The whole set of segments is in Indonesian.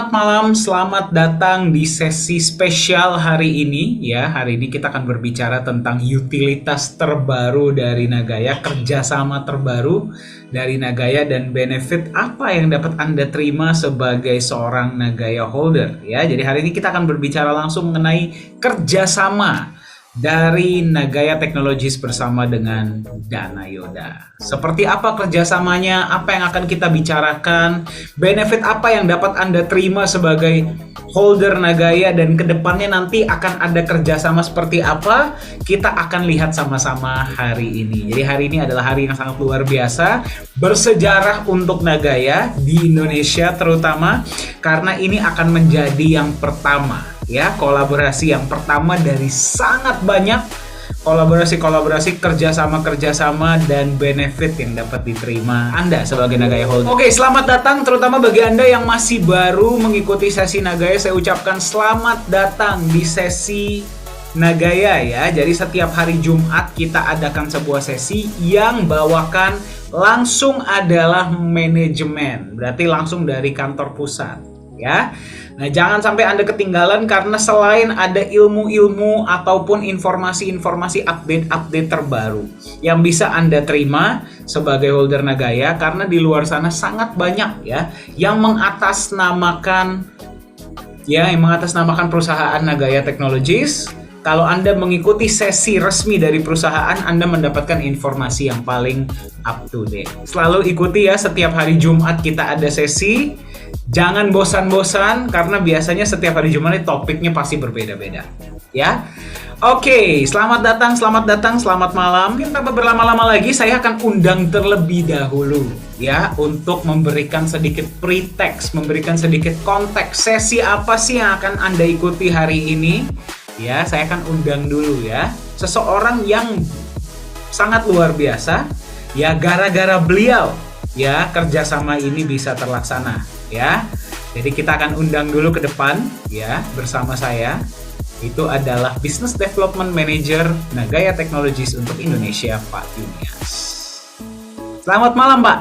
Selamat malam, selamat datang di sesi spesial hari ini ya. Hari ini kita akan berbicara tentang utilitas terbaru dari Nagaya, kerjasama terbaru dari Nagaya dan benefit apa yang dapat Anda terima sebagai seorang Nagaya holder ya. Jadi hari ini kita akan berbicara langsung mengenai kerjasama dari Nagaya Technologies bersama dengan Dana Yoda. Seperti apa kerjasamanya, apa yang akan kita bicarakan, benefit apa yang dapat Anda terima sebagai holder Nagaya, dan kedepannya nanti akan ada kerjasama seperti apa, kita akan lihat sama-sama hari ini. Jadi hari ini adalah hari yang sangat luar biasa, bersejarah untuk Nagaya di Indonesia terutama, karena ini akan menjadi yang pertama ya, kolaborasi yang pertama dari sangat banyak kolaborasi kerjasama dan benefit yang dapat diterima Anda sebagai Nagaya Holder. Oke, selamat datang terutama bagi Anda yang masih baru mengikuti sesi Nagaya. Saya ucapkan selamat datang di sesi Nagaya ya. Jadi setiap hari Jumat kita adakan sebuah sesi yang bawakan langsung adalah manajemen, berarti langsung dari kantor pusat ya. Nah, jangan sampai Anda ketinggalan, karena selain ada ilmu-ilmu ataupun informasi-informasi update terbaru yang bisa Anda terima sebagai holder Nagaya, karena di luar sana sangat banyak ya yang mengatasnamakan perusahaan Nagaya Technologies. Kalau Anda mengikuti sesi resmi dari perusahaan, Anda mendapatkan informasi yang paling up to date. Selalu ikuti ya, setiap hari Jumat kita ada sesi. Jangan bosan-bosan, karena biasanya setiap hari Jumat topiknya pasti berbeda-beda ya. Oke, selamat datang, selamat malam. Tanpa berlama-lama lagi, saya akan undang terlebih dahulu ya, untuk memberikan sedikit pretext, memberikan sedikit konteks sesi apa sih yang akan Anda ikuti hari ini ya. Saya akan undang dulu ya seseorang yang sangat luar biasa ya, gara-gara beliau ya kerjasama ini bisa terlaksana ya. Jadi kita akan undang dulu ke depan ya bersama saya. Itu adalah Business Development Manager Nagaya Technologies untuk Indonesia, Pak Yunias. Selamat malam, Pak.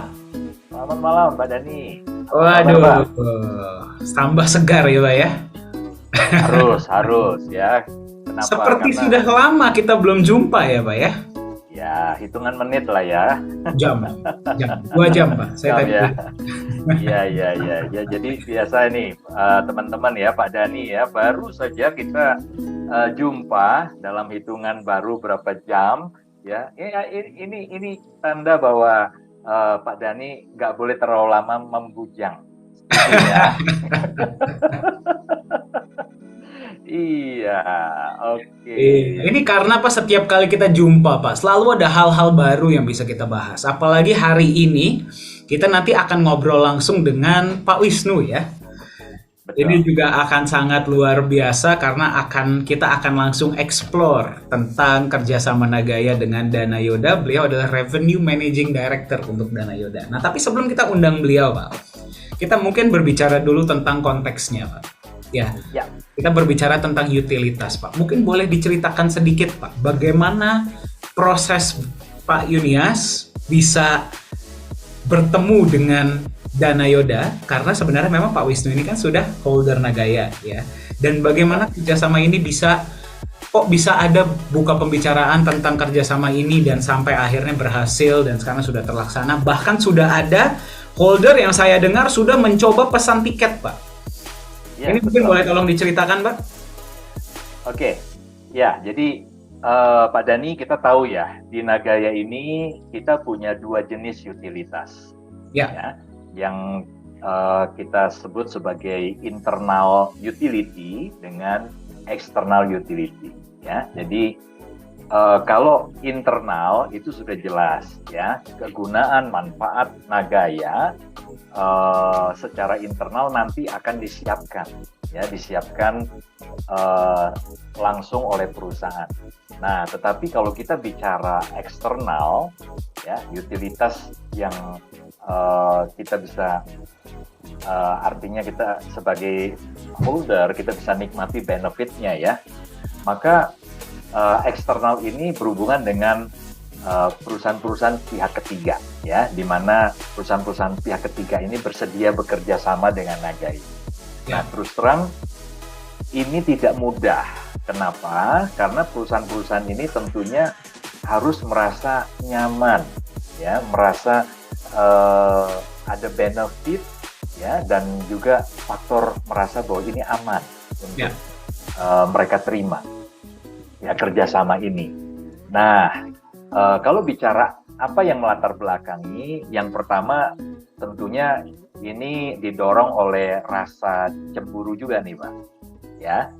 Selamat malam, Pak Dani. Waduh, tambah segar ya, Pak ya. Harus ya. Kenapa? Seperti sudah lama kita belum jumpa ya, Pak ya. Ya, hitungan menit lah ya. Jam, 2 jam, Pak. Saya tadi. Ya. Jadi biasa nih teman-teman ya, Pak Dani ya, baru saja kita jumpa dalam hitungan baru berapa jam ya. Ini tanda bahwa Pak Dani nggak boleh terlalu lama membujang. Ya. Iya, oke. Ini karena Pak, setiap kali kita jumpa Pak, selalu ada hal-hal baru yang bisa kita bahas. Apalagi hari ini kita nanti akan ngobrol langsung dengan Pak Wisnu ya. Betul. Ini juga akan sangat luar biasa, karena kita akan langsung explore tentang kerjasama Nagaya dengan Dana Yoda. Beliau adalah Revenue Managing Director untuk Dana Yoda. Nah, tapi sebelum kita undang beliau Pak, kita mungkin berbicara dulu tentang konteksnya Pak. Ya. Kita berbicara tentang utilitas, Pak. Mungkin boleh diceritakan sedikit, Pak, bagaimana proses Pak Yunias bisa bertemu dengan Dana Yoda, karena sebenarnya memang Pak Wisnu ini kan sudah holder Nagaya, ya. Dan bagaimana kerjasama ini bisa ada buka pembicaraan tentang kerjasama ini dan sampai akhirnya berhasil dan sekarang sudah terlaksana. Bahkan sudah ada holder yang saya dengar sudah mencoba pesan tiket, Pak. Ya, ini mungkin boleh tolong diceritakan, Pak? Oke, ya, jadi Pak Dani, kita tahu ya, di Nagaya ini kita punya 2 jenis utilitas ya, yang kita sebut sebagai internal utility dengan external utility ya. Jadi kalau internal itu sudah jelas ya, kegunaan manfaat Nagaya secara internal nanti akan disiapkan langsung oleh perusahaan. Nah, tetapi kalau kita bicara eksternal ya, utilitas yang kita bisa artinya kita sebagai holder kita bisa nikmati benefitnya ya, maka eksternal ini berhubungan dengan perusahaan-perusahaan pihak ketiga ya, di mana perusahaan-perusahaan pihak ketiga ini bersedia bekerja sama dengan Nagaya. Nah, terus terang ini tidak mudah. Kenapa? Karena perusahaan-perusahaan ini tentunya harus merasa nyaman, ya, merasa ada benefit, ya, dan juga faktor merasa bahwa ini aman untuk mereka terima, ya, kerjasama ini. Nah, kalau bicara apa yang melatar belakangi, yang pertama tentunya ini didorong oleh rasa cemburu juga nih, Pak. Ya,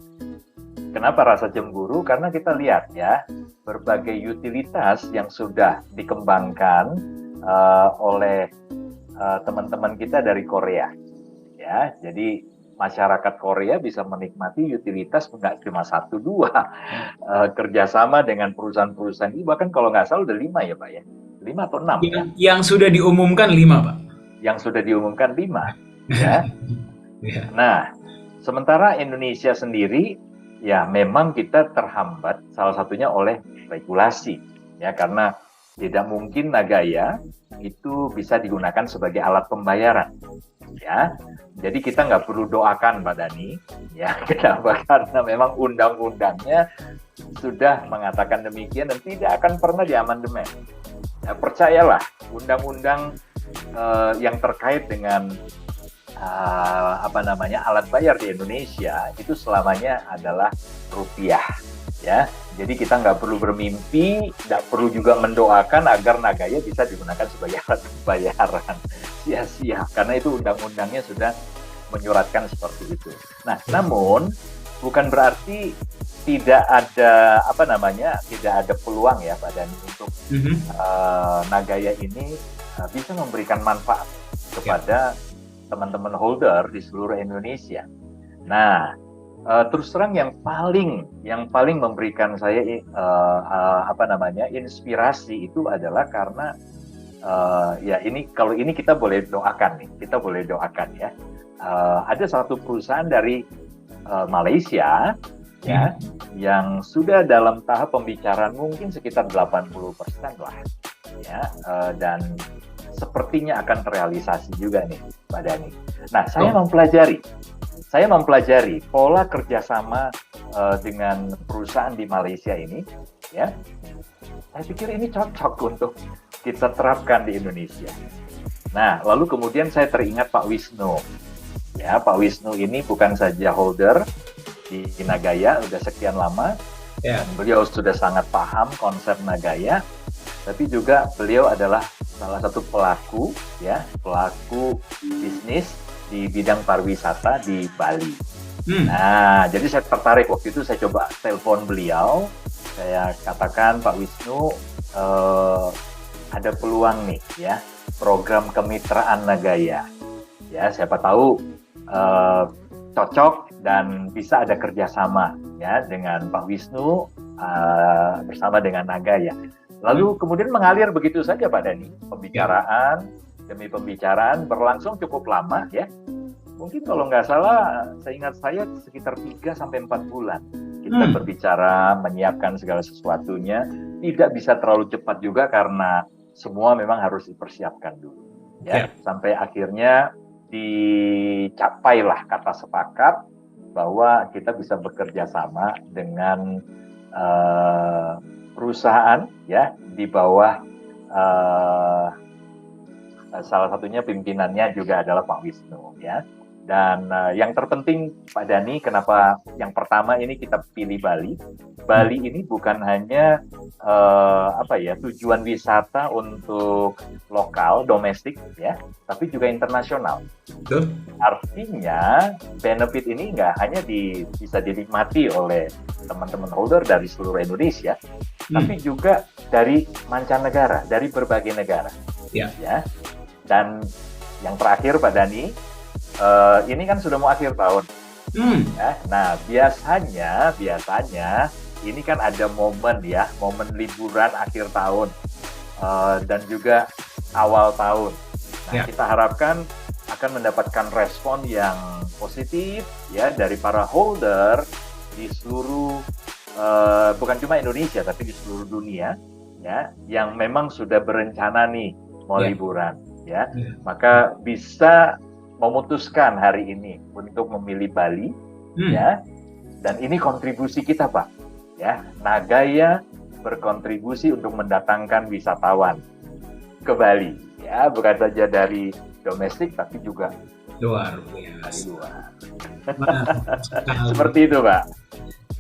kenapa rasa cemburu? Karena kita lihat ya, berbagai utilitas yang sudah dikembangkan oleh teman-teman kita dari Korea. Ya, jadi masyarakat Korea bisa menikmati utilitas nggak cuma 1-2 kerjasama dengan perusahaan-perusahaan ini, bahkan kalau nggak salah udah 5 ya Pak ya, 5 atau 6 ya. Yang sudah diumumkan 5 Pak. Yang sudah diumumkan 5 ya. Nah, sementara Indonesia sendiri ya memang kita terhambat salah satunya oleh regulasi ya, karena tidak mungkin Nagaya itu bisa digunakan sebagai alat pembayaran ya. Jadi kita nggak perlu doakan Pak Dhani ya, kenapa? Karena memang undang-undangnya sudah mengatakan demikian dan tidak akan pernah diamandemen. Ya, percayalah, undang-undang yang terkait dengan alat bayar di Indonesia itu selamanya adalah rupiah ya. Jadi kita nggak perlu bermimpi, nggak perlu juga mendoakan agar Nagaya bisa digunakan sebagai alat pembayaran. Sia-sia, karena itu undang-undangnya sudah menyuratkan seperti itu. Nah, namun bukan berarti tidak ada tidak ada peluang ya Pak Dhani untuk Nagaya ini bisa memberikan manfaat kepada teman-teman holder di seluruh Indonesia. Nah, terus terang yang paling memberikan saya inspirasi itu adalah karena ya ini, kalau ini kita boleh doakan ya. Ada satu perusahaan dari Malaysia ya yang sudah dalam tahap pembicaraan mungkin sekitar 80% lah ya, dan sepertinya akan terrealisasi juga nih Pak Dhani. Nah, saya mempelajari pola kerjasama dengan perusahaan di Malaysia ini ya. Saya pikir ini cocok untuk kita terapkan di Indonesia. Nah, lalu kemudian saya teringat Pak Wisnu. Ya, Pak Wisnu ini bukan saja holder di Nagaya udah sekian lama, dan beliau sudah sangat paham konsep Nagaya, tapi juga beliau adalah salah satu pelaku bisnis di bidang pariwisata di Bali. Nah, jadi saya tertarik waktu itu, saya coba telepon beliau, saya katakan, Pak Wisnu, ada peluang nih ya, program kemitraan Nagaya. Ya, siapa tahu cocok dan bisa ada kerjasama ya dengan Pak Wisnu bersama dengan Nagaya. Lalu kemudian mengalir begitu saja Pak Dhani, pembicaraan demi pembicaraan berlangsung cukup lama ya. Mungkin kalau nggak salah, seingat saya sekitar 3-4 bulan kita berbicara, menyiapkan segala sesuatunya. Tidak bisa terlalu cepat juga karena semua memang harus dipersiapkan dulu ya. Sampai akhirnya dicapailah kata sepakat bahwa kita bisa bekerja sama dengan perusahaan ya di bawah salah satunya pimpinannya juga adalah Pak Wisnu ya. Dan yang terpenting Pak Dhani, kenapa yang pertama ini kita pilih Bali? Bali ini bukan hanya tujuan wisata untuk lokal, domestik ya, tapi juga internasional. Artinya benefit ini nggak hanya bisa dinikmati oleh teman-teman holder dari seluruh Indonesia, tapi juga dari mancanegara, dari berbagai negara. Ya. Dan yang terakhir Pak Dhani, ini kan sudah mau akhir tahun. Ya, nah biasanya ini kan ada momen liburan akhir tahun dan juga awal tahun. Nah, kita harapkan akan mendapatkan respon yang positif ya dari para holder di seluruh bukan cuma Indonesia tapi di seluruh dunia ya, yang memang sudah berencana nih mau liburan ya. Maka bisa memutuskan hari ini untuk memilih Bali, ya. Dan ini kontribusi kita, Pak. Ya, Nagaya berkontribusi untuk mendatangkan wisatawan ke Bali. Ya, bukan saja dari domestik tapi juga Luar dari biasa. luar. Nah, Seperti itu, Pak.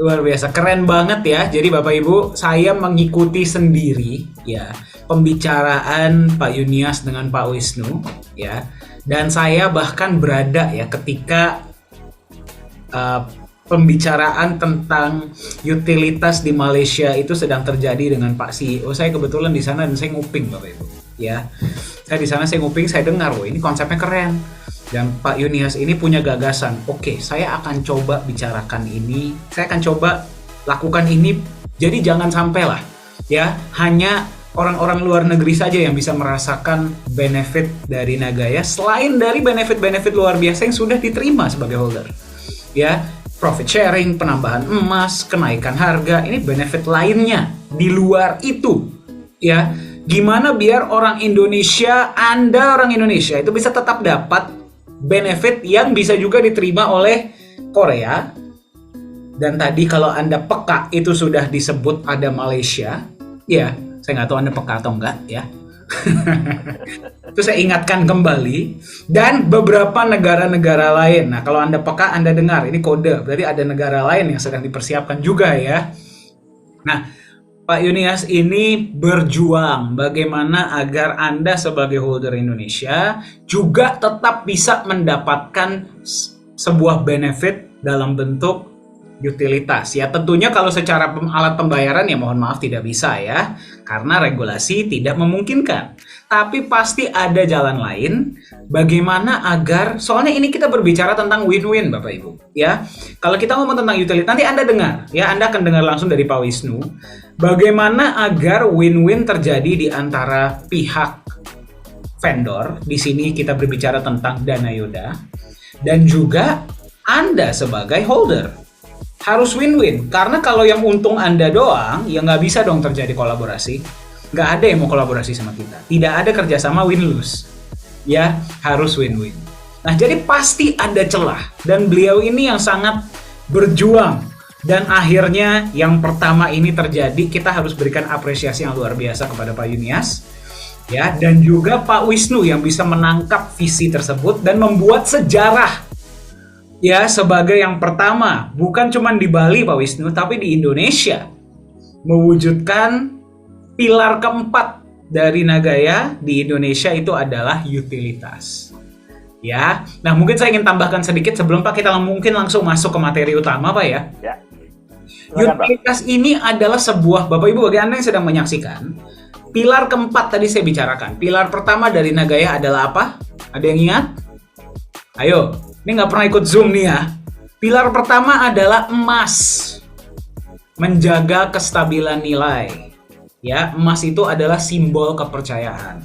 luar biasa, keren banget ya. Jadi Bapak Ibu, saya mengikuti sendiri ya pembicaraan Pak Yunias dengan Pak Wisnu ya. Dan saya bahkan berada ya ketika pembicaraan tentang utilitas di Malaysia itu sedang terjadi dengan Pak CEO. Saya kebetulan di sana dan saya nguping Bapak Ibu ya. Saya di sana, saya nguping, saya dengar, wah ini konsepnya keren. Dan Pak Yunias ini punya gagasan, oke, saya akan coba bicarakan ini, saya akan coba lakukan ini. Jadi jangan sampai lah ya, hanya orang-orang luar negeri saja yang bisa merasakan benefit dari Nagaya, selain dari benefit-benefit luar biasa yang sudah diterima sebagai holder. Ya, profit sharing, penambahan emas, kenaikan harga, ini benefit lainnya di luar itu. Ya, gimana biar orang Indonesia, Anda orang Indonesia itu bisa tetap dapat benefit yang bisa juga diterima oleh Korea. Dan tadi kalau Anda peka itu sudah disebut ada Malaysia. Ya, saya nggak tahu Anda peka atau enggak ya. Itu saya ingatkan kembali. Dan beberapa negara-negara lain. Nah, kalau Anda peka, Anda dengar ini kode, berarti ada negara lain yang sedang dipersiapkan juga ya. Nah, Pak Yunias ini berjuang bagaimana agar Anda sebagai holder Indonesia juga tetap bisa mendapatkan sebuah benefit dalam bentuk utilitas. Ya tentunya kalau secara alat pembayaran ya mohon maaf tidak bisa ya, karena regulasi tidak memungkinkan. Tapi pasti ada jalan lain bagaimana agar, soalnya ini kita berbicara tentang win-win Bapak Ibu ya. Kalau kita ngomong tentang utilitas, nanti Anda dengar ya, Anda akan dengar langsung dari Pak Wisnu bagaimana agar win-win terjadi di antara pihak vendor. Di sini kita berbicara tentang Danayoda dan juga Anda sebagai holder. Harus win-win, karena kalau yang untung Anda doang, ya nggak bisa dong terjadi kolaborasi. Nggak ada yang mau kolaborasi sama kita. Tidak ada kerjasama win-lose. Ya, harus win-win. Nah, jadi pasti ada celah. Dan beliau ini yang sangat berjuang. Dan akhirnya yang pertama ini terjadi, kita harus berikan apresiasi yang luar biasa kepada Pak Yunias. Ya, dan juga Pak Wisnu yang bisa menangkap visi tersebut dan membuat sejarah. Ya, sebagai yang pertama, bukan cuma di Bali Pak Wisnu, tapi di Indonesia, mewujudkan pilar keempat dari Nagaya di Indonesia itu adalah utilitas. Ya, nah mungkin saya ingin tambahkan sedikit sebelum Pak kita mungkin langsung masuk ke materi utama Pak ya. Ya. Silakan, Utilitas Pak. ini adalah sebuah, Bapak Ibu bagi Anda yang sedang menyaksikan, pilar keempat tadi saya bicarakan. Pilar pertama dari Nagaya adalah apa? Ada yang ingat? Ayo, ini nggak pernah ikut Zoom nih ya. Pilar pertama adalah emas. Menjaga kestabilan nilai. Ya, emas itu adalah simbol kepercayaan.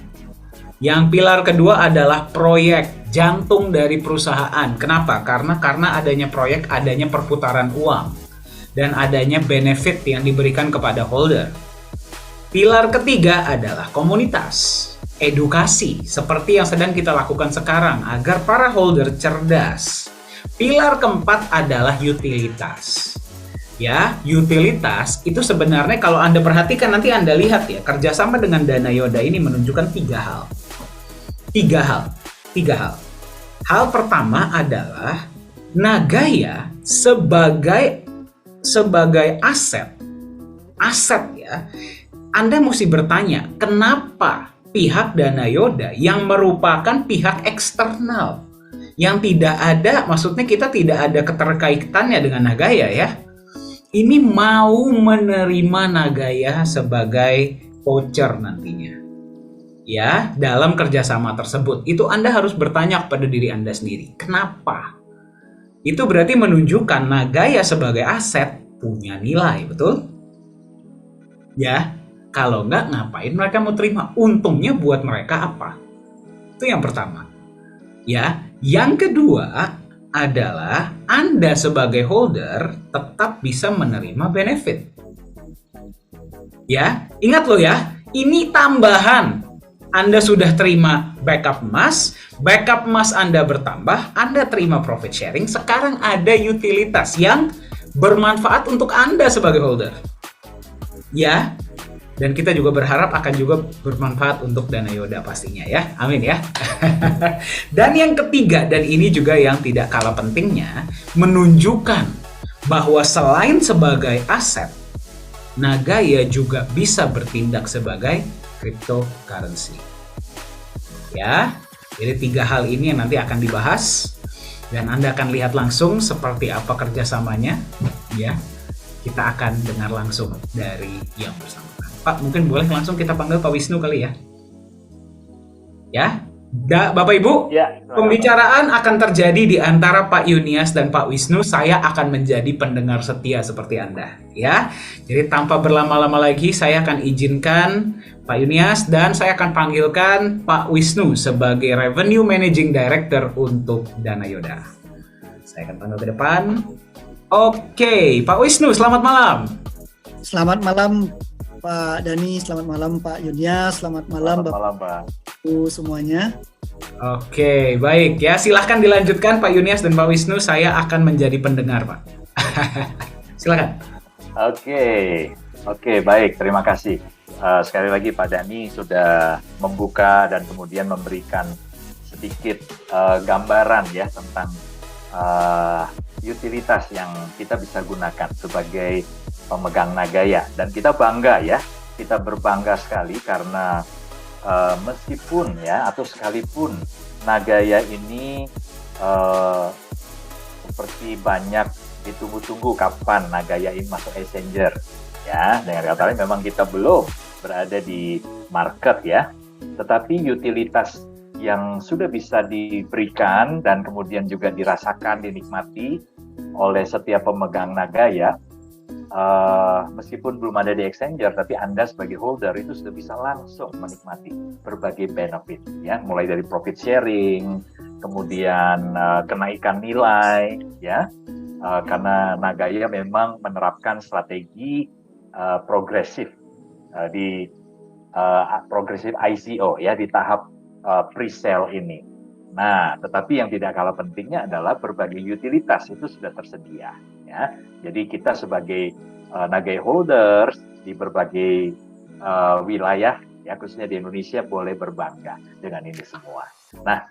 Yang pilar kedua adalah proyek, jantung dari perusahaan. Kenapa? Karena adanya proyek, adanya perputaran uang dan adanya benefit yang diberikan kepada holder. Pilar ketiga adalah komunitas, edukasi seperti yang sedang kita lakukan sekarang agar para holder cerdas. Pilar keempat adalah utilitas. Ya, utilitas itu sebenarnya kalau Anda perhatikan nanti Anda lihat ya, kerjasama dengan Danayoda ini menunjukkan tiga hal. Tiga hal. Hal pertama adalah Nagaya sebagai aset ya. Anda mesti bertanya, kenapa pihak Danayoda yang merupakan pihak eksternal yang tidak ada, maksudnya kita tidak ada keterkaitannya dengan Nagaya ya, ini mau menerima Nagaya sebagai voucher nantinya. Ya, dalam kerjasama tersebut, itu Anda harus bertanya kepada diri Anda sendiri. Kenapa? Itu berarti menunjukkan Nagaya sebagai aset punya nilai, betul? Ya, kalau nggak ngapain mereka mau terima? Untungnya buat mereka apa? Itu yang pertama. Ya, yang kedua adalah Anda sebagai holder tetap bisa menerima benefit. Ya, ingat loh ya, ini tambahan. Anda sudah terima backup emas Anda bertambah, Anda terima profit sharing, sekarang ada utilitas yang bermanfaat untuk Anda sebagai holder. Ya, dan kita juga berharap akan juga bermanfaat untuk Dana Yoda pastinya ya. Amin ya. Dan yang ketiga, dan ini juga yang tidak kalah pentingnya, menunjukkan bahwa selain sebagai aset, Nagaya juga bisa bertindak sebagai cryptocurrency. Ya, jadi 3 hal ini yang nanti akan dibahas dan Anda akan lihat langsung seperti apa kerjasamanya. Ya, kita akan dengar langsung dari yang bersangkutan. Pak, mungkin boleh langsung kita panggil Pak Wisnu kali ya. Ya, Bapak Ibu, Ya, pembicaraan akan terjadi di antara Pak Yunias dan Pak Wisnu. Saya akan menjadi pendengar setia seperti Anda, ya. Jadi tanpa berlama-lama lagi, saya akan izinkan Pak Yunias dan saya akan panggilkan Pak Wisnu sebagai Revenue Managing Director untuk Dana Yoda. Saya akan panggil ke depan. Oke, Pak Wisnu, selamat malam. Selamat malam Pak Dani, selamat malam Pak Yunias, selamat malam Pak. Semuanya. Oke, baik ya. Silahkan dilanjutkan Pak Yunias dan Pak Wisnu. Saya akan menjadi pendengar, Pak. Silakan. Oke, baik. Terima kasih. Sekali lagi Pak Dani sudah membuka dan kemudian memberikan sedikit gambaran ya tentang utilitas yang kita bisa gunakan sebagai pemegang Nagaya. Dan kita bangga ya, kita berbangga sekali karena meskipun ya atau sekalipun Nagaya ini seperti banyak ditunggu-tunggu kapan Nagaya ini masuk exchanger ya, dengan kata lain memang kita belum berada di market ya, tetapi utilitas yang sudah bisa diberikan dan kemudian juga dirasakan, dinikmati oleh setiap pemegang Nagaya, meskipun belum ada di exchanger, tapi Anda sebagai holder itu sudah bisa langsung menikmati berbagai benefit, ya, mulai dari profit sharing, kemudian kenaikan nilai, ya, karena Nagaya memang menerapkan strategi progresif di progresif ICO, ya, di tahap pre-sale ini. Nah, tetapi yang tidak kalah pentingnya adalah berbagai utilitas itu sudah tersedia, ya. Jadi kita sebagai Nagaya holders di berbagai wilayah, ya, khususnya di Indonesia, boleh berbangga dengan ini semua. Nah,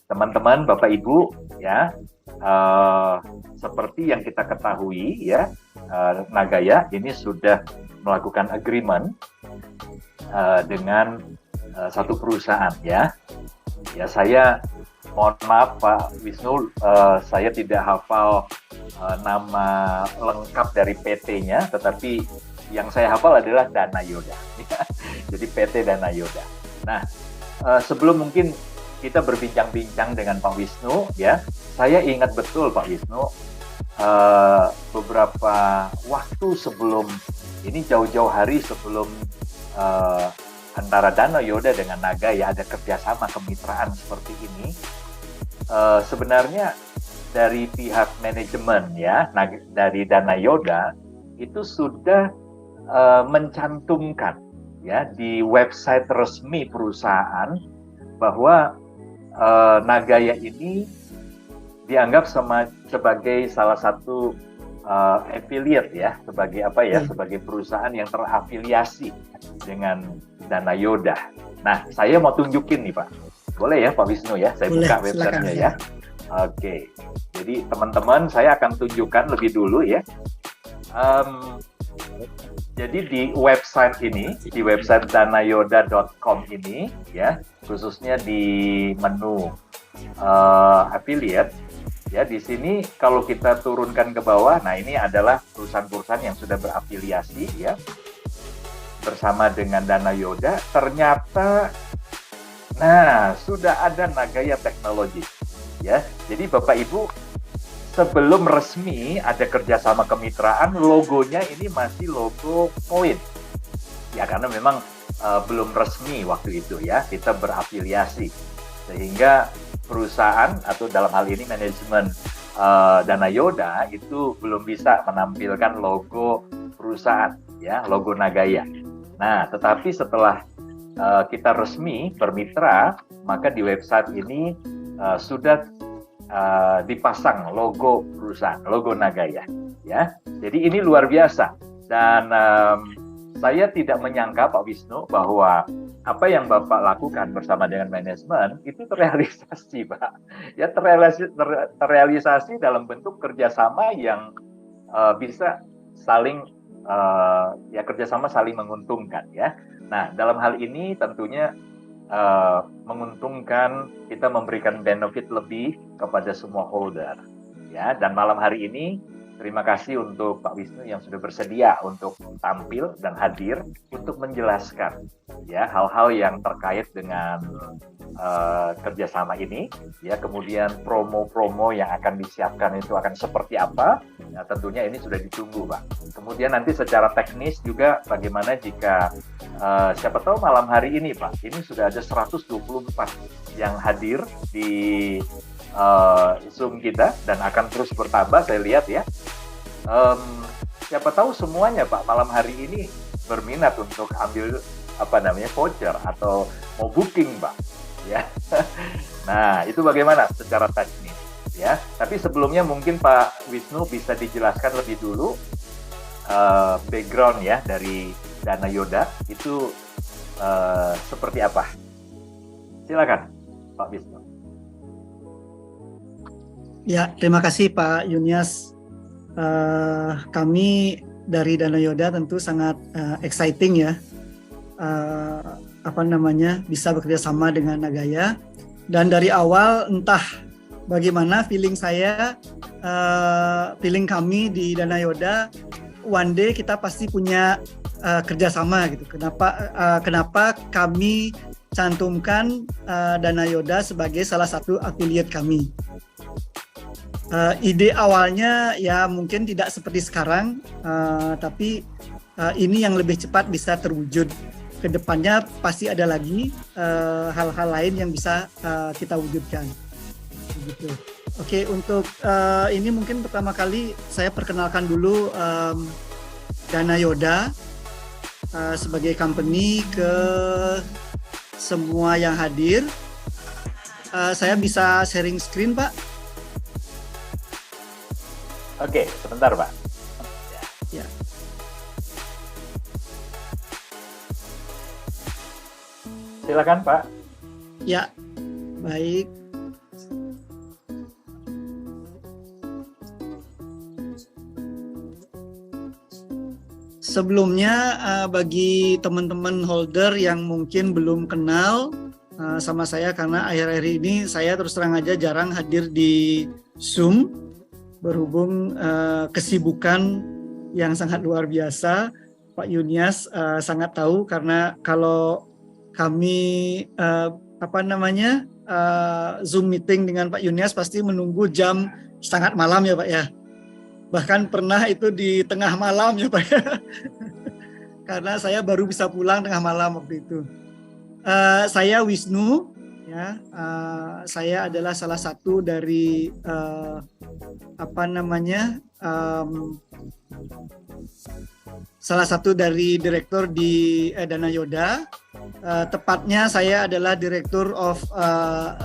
teman-teman, Bapak Ibu, ya, seperti yang kita ketahui, ya, Nagaya ini sudah melakukan agreement dengan satu perusahaan, ya. Ya, saya mohon maaf Pak Wisnu, saya tidak hafal nama lengkap dari PT-nya, tetapi yang saya hafal adalah Dana Yoda. Jadi PT Dana Yoda. Nah, sebelum mungkin kita berbincang-bincang dengan Pak Wisnu, ya, saya ingat betul Pak Wisnu, beberapa waktu sebelum ini, jauh-jauh hari sebelum antara Dana Yoda dengan Nagaya ada kerjasama kemitraan seperti ini, sebenarnya dari pihak manajemen, ya, dari Dana Yoda itu sudah mencantumkan, ya, di website resmi perusahaan bahwa Nagaya ini dianggap sebagai salah satu affiliate, ya, sebagai apa ya, sebagai perusahaan yang terafiliasi dengan Dana Yoda. Nah, saya mau tunjukin nih Pak. Boleh ya Pak Wisnu ya? Saya boleh, buka websitenya ya. Oke. Jadi teman-teman, saya akan tunjukkan lebih dulu ya. Jadi di website ini, di website danayoda.com ini, ya, khususnya di menu affiliate, ya, di sini kalau kita turunkan ke bawah, nah ini adalah perusahaan-perusahaan yang sudah berafiliasi, ya, bersama dengan Dana Yoda. Ternyata, nah, sudah ada Nagaya Technology, ya. Jadi Bapak Ibu, sebelum resmi ada kerjasama kemitraan, logonya ini masih logo koin, ya, karena memang belum resmi waktu itu, ya, kita berafiliasi, sehingga perusahaan atau dalam hal ini manajemen Dana Yoda itu belum bisa menampilkan logo perusahaan, ya, logo Nagaya. Nah, tetapi setelah kita resmi bermitra, maka di website ini sudah dipasang logo perusahaan, logo Nagaya, ya. Jadi ini luar biasa, dan saya tidak menyangka Pak Wisnu bahwa apa yang Bapak lakukan bersama dengan manajemen itu terrealisasi, Pak. Ya, terrealisasi dalam bentuk kerjasama yang bisa saling kerjasama saling menguntungkan, ya. Nah, dalam hal ini tentunya menguntungkan, kita memberikan benefit lebih kepada semua holder, ya. Dan malam hari ini terima kasih untuk Pak Wisnu yang sudah bersedia untuk tampil dan hadir untuk menjelaskan, ya, hal-hal yang terkait dengan kerjasama ini, ya. Kemudian promo-promo yang akan disiapkan itu akan seperti apa, ya, tentunya ini sudah ditunggu, Pak. Kemudian nanti secara teknis juga bagaimana jika siapa tahu malam hari ini, Pak, ini sudah ada 124 yang hadir di Zoom kita dan akan terus bertambah, saya lihat, ya. Siapa tahu semuanya, Pak, malam hari ini berminat untuk ambil voucher atau mau booking, Pak, ya. Nah, itu bagaimana secara teknis, ya. Tapi sebelumnya mungkin Pak Wisnu bisa dijelaskan lebih dulu background, ya, dari Dana Yoda itu seperti apa. Silakan Pak Wisnu. Ya, terima kasih Pak Yunias. Kami dari Dana Yoda tentu sangat exciting, ya, bisa bekerja sama dengan Nagaya. Dan dari awal entah bagaimana feeling saya, feeling kami di Dana Yoda, one day kita pasti punya kerjasama gitu. Kenapa kami cantumkan Dana Yoda sebagai salah satu affiliate kami. Ide awalnya ya mungkin tidak seperti sekarang, tapi ini yang lebih cepat bisa terwujud. Kedepannya pasti ada lagi hal-hal lain yang bisa kita wujudkan. Begitu. Oke, untuk ini mungkin pertama kali saya perkenalkan dulu Dana Yoda sebagai company ke semua yang hadir. Saya bisa sharing screen, Pak? Oke, sebentar, Pak. Ya. Silakan, Pak. Ya, baik. Sebelumnya bagi teman-teman holder yang mungkin belum kenal sama saya, karena akhir-akhir ini saya terus terang aja jarang hadir di Zoom berhubung kesibukan yang sangat luar biasa. Pak Yunias sangat tahu, karena kalau kami Zoom meeting dengan Pak Yunias pasti menunggu jam sangat malam, ya Pak, ya. Bahkan pernah itu di tengah malam, ya Pak, ya. Karena saya baru bisa pulang tengah malam waktu itu. Saya Wisnu, ya. Saya adalah salah satu dari salah satu dari direktur di Dana Yoda. Tepatnya saya adalah Director of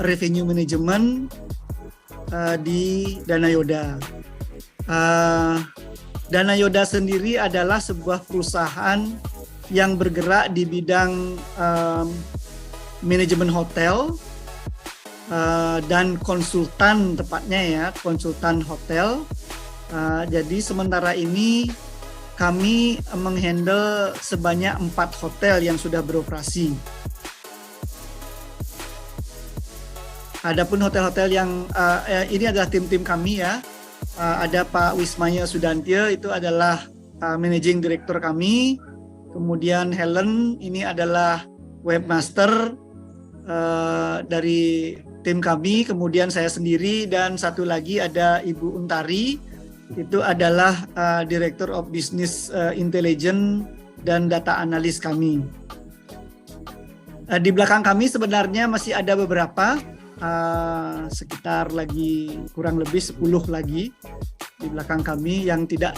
Revenue Management di Dana Yoda. Dana Yoda sendiri adalah sebuah perusahaan yang bergerak di bidang manajemen hotel dan konsultan, tepatnya ya, konsultan hotel. Jadi sementara ini kami menghandle sebanyak 4 hotel yang sudah beroperasi. Adapun hotel-hotel yang ini adalah tim-tim kami, ya. Ada Pak Wismaya Sudantya, itu adalah managing director kami. Kemudian Helen, ini adalah webmaster dari tim kami. Kemudian saya sendiri, dan satu lagi ada Ibu Untari, itu adalah Director of Business Intelligence dan Data Analyst kami. Di belakang kami sebenarnya masih ada beberapa, sekitar lagi kurang lebih 10 lagi di belakang kami yang tidak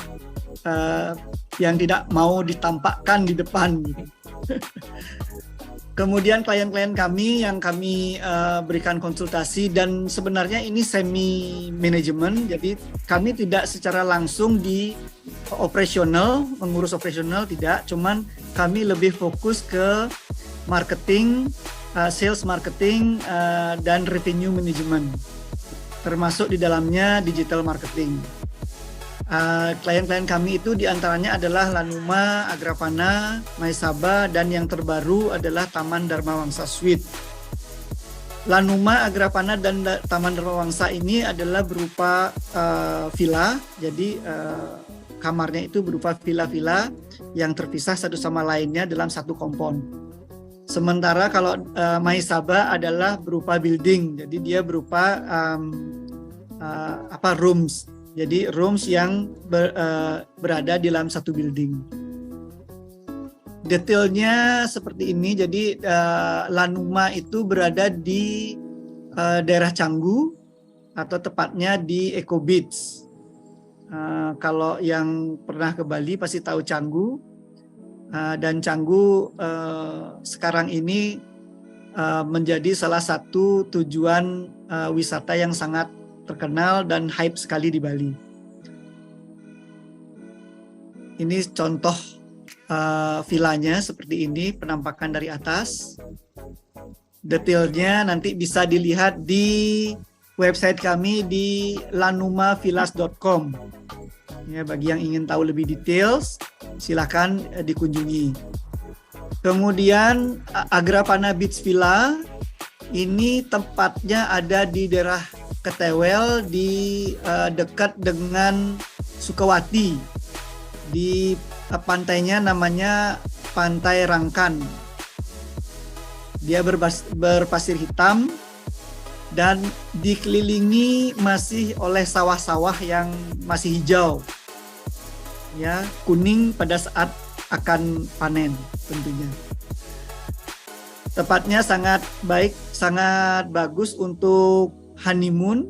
mau ditampakkan di depan. Kemudian klien-klien kami yang kami berikan konsultasi, dan sebenarnya ini semi manajemen, jadi kami tidak secara langsung di operasional, mengurus operasional tidak, cuman kami lebih fokus ke marketing, sales marketing, dan revenue management, termasuk di dalamnya digital marketing. Klien-klien kami itu diantaranya adalah Lanuma, Agrapana, Maesaba, dan yang terbaru adalah Taman Dharma Wangsa Suite. Lanuma, Agrapana, dan Taman Dharma Wangsa ini adalah berupa villa, jadi kamarnya itu berupa villa-villa yang terpisah satu sama lainnya dalam satu kompon. Sementara kalau Maesaba adalah berupa building, jadi dia berupa rooms. Jadi rooms yang berada di dalam satu building. Detailnya seperti ini. Jadi Lanuma itu berada di daerah Canggu, atau tepatnya di Eco Beach. Kalau yang pernah ke Bali pasti tahu Canggu. Dan Canggu sekarang ini menjadi salah satu tujuan wisata yang sangat terkenal dan hype sekali di Bali. Ini contoh villanya seperti ini, penampakan dari atas. Detailnya nanti bisa dilihat di website kami di lanumavillas.com. Ya, bagi yang ingin tahu lebih details, silakan dikunjungi. Kemudian Agrapana Beach Villa ini tempatnya ada di daerah Ketewel, di dekat dengan Sukawati, di pantainya namanya Pantai Rangkan. Dia berpasir hitam dan dikelilingi masih oleh sawah-sawah yang masih hijau, ya, kuning pada saat akan panen tentunya. Tempatnya sangat baik, sangat bagus untuk honeymoon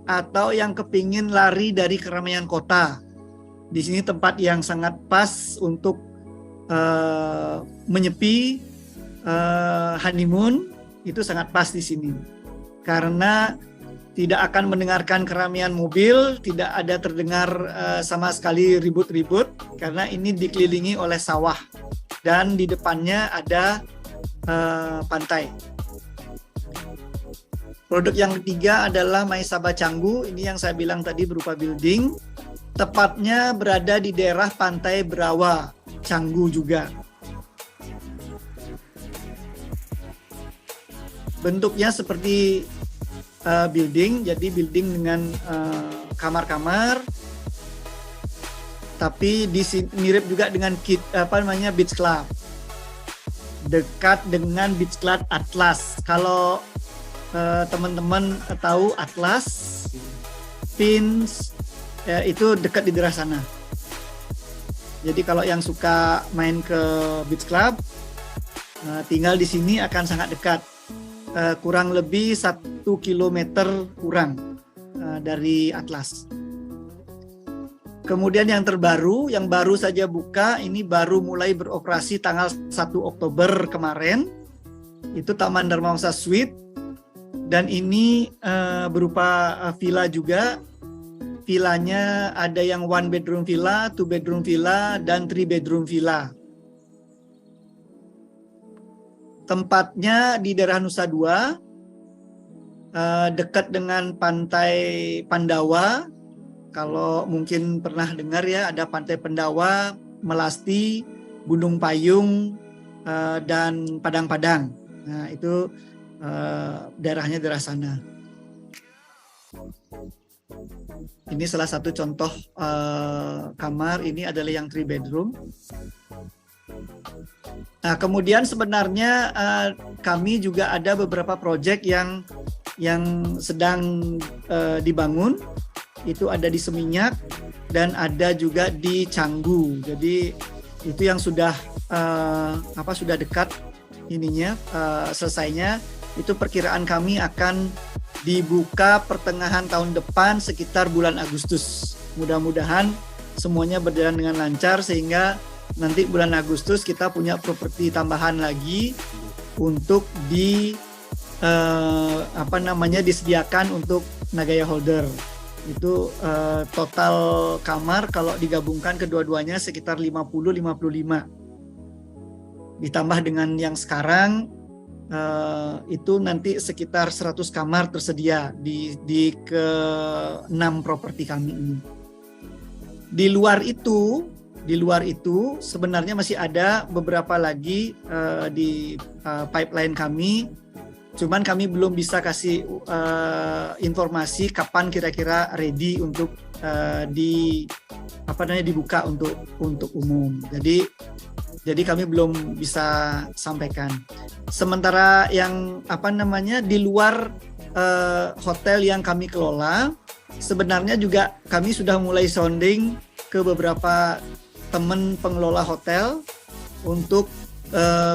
atau yang kepingin lari dari keramaian kota. Di sini tempat yang sangat pas untuk menyepi, honeymoon itu sangat pas di sini. Karena tidak akan mendengarkan keramaian mobil, tidak ada terdengar sama sekali ribut-ribut, karena ini dikelilingi oleh sawah dan di depannya ada pantai. Produk yang ketiga adalah Maesaba Canggu. Ini yang saya bilang tadi berupa building. Tepatnya berada di daerah Pantai Berawa, Canggu juga. Bentuknya seperti building, jadi building dengan kamar-kamar. Tapi mirip juga dengan beach club. Dekat dengan beach club Atlas. Kalau teman-teman tahu Atlas, Pins, itu dekat di daerah sana. Jadi kalau yang suka main ke beach club, tinggal di sini akan sangat dekat. Kurang lebih 1 kilometer kurang dari Atlas. Kemudian yang terbaru, yang baru saja buka, ini baru mulai beroperasi tanggal 1 Oktober kemarin. Itu Taman Dharma Wangsa Suite. Dan ini berupa villa juga. Villanya ada yang 1 bedroom villa, 2 bedroom villa, dan 3 bedroom villa. Tempatnya di daerah Nusa Dua, dekat dengan Pantai Pandawa. Kalau mungkin pernah dengar ya, ada Pantai Pandawa, Melasti, Gunung Payung, dan Padang-Padang. Nah, itu daerahnya daerah sana. Ini salah satu contoh kamar. Ini adalah yang 3 bedroom. Nah, kemudian sebenarnya kami juga ada beberapa proyek yang sedang dibangun. Itu ada di Seminyak dan ada juga di Canggu. Jadi itu yang sudah dekat ininya selesainya. Itu perkiraan kami akan dibuka pertengahan tahun depan sekitar bulan Agustus. Mudah-mudahan semuanya berjalan dengan lancar sehingga nanti bulan Agustus kita punya properti tambahan lagi untuk disediakan untuk Nagaya Holder. Itu total kamar kalau digabungkan kedua-duanya sekitar 50-55. Ditambah dengan yang sekarang itu nanti sekitar 100 kamar tersedia di ke-6 properti kami ini. Di luar itu sebenarnya masih ada beberapa lagi di pipeline kami. Cuman kami belum bisa kasih informasi kapan kira-kira ready untuk dibuka untuk umum. Jadi kami belum bisa sampaikan. Sementara yang di luar hotel yang kami kelola, sebenarnya juga kami sudah mulai sounding ke beberapa teman pengelola hotel untuk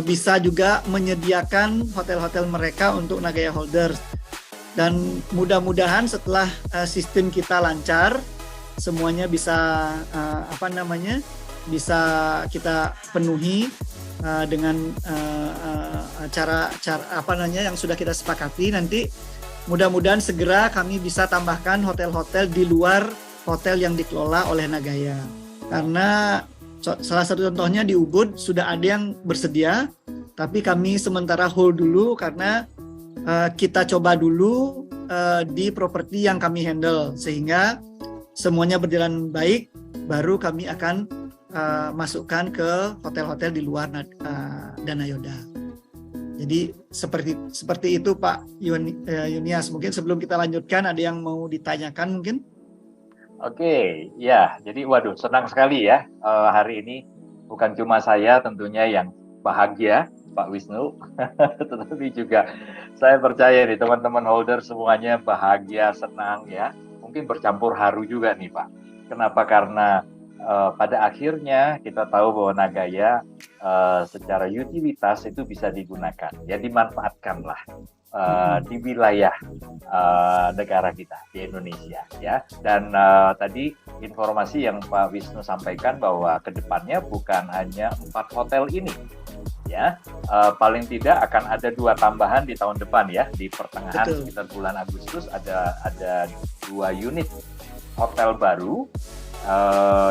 bisa juga menyediakan hotel-hotel mereka untuk Nagaya Holders. Dan mudah-mudahan setelah sistem kita lancar, semuanya bisa bisa kita penuhi dengan cara yang sudah kita sepakati. Nanti mudah-mudahan segera kami bisa tambahkan hotel-hotel di luar hotel yang dikelola oleh Nagaya. Karena salah satu contohnya di Ubud sudah ada yang bersedia, tapi kami sementara hold dulu karena kita coba dulu di properti yang kami handle, sehingga semuanya berjalan baik, baru kami akan masukkan ke hotel-hotel di luar Danayoda. Jadi seperti itu Pak Yunias. Mungkin sebelum kita lanjutkan ada yang mau ditanyakan mungkin? Oke, ya. Jadi waduh, senang sekali ya hari ini. Bukan cuma saya tentunya yang bahagia, Pak Wisnu, tetapi juga saya percaya nih teman-teman holder semuanya bahagia, senang ya. Mungkin bercampur haru juga nih Pak. Kenapa? Karena pada akhirnya kita tahu bahwa Nagaya secara utilitas itu bisa digunakan, ya dimanfaatkanlah di wilayah negara kita di Indonesia ya. Dan tadi informasi yang Pak Wisnu sampaikan bahwa kedepannya bukan hanya 4 hotel ini ya, paling tidak akan ada 2 tambahan di tahun depan ya, di pertengahan. Betul. Sekitar bulan Agustus ada 2 unit hotel baru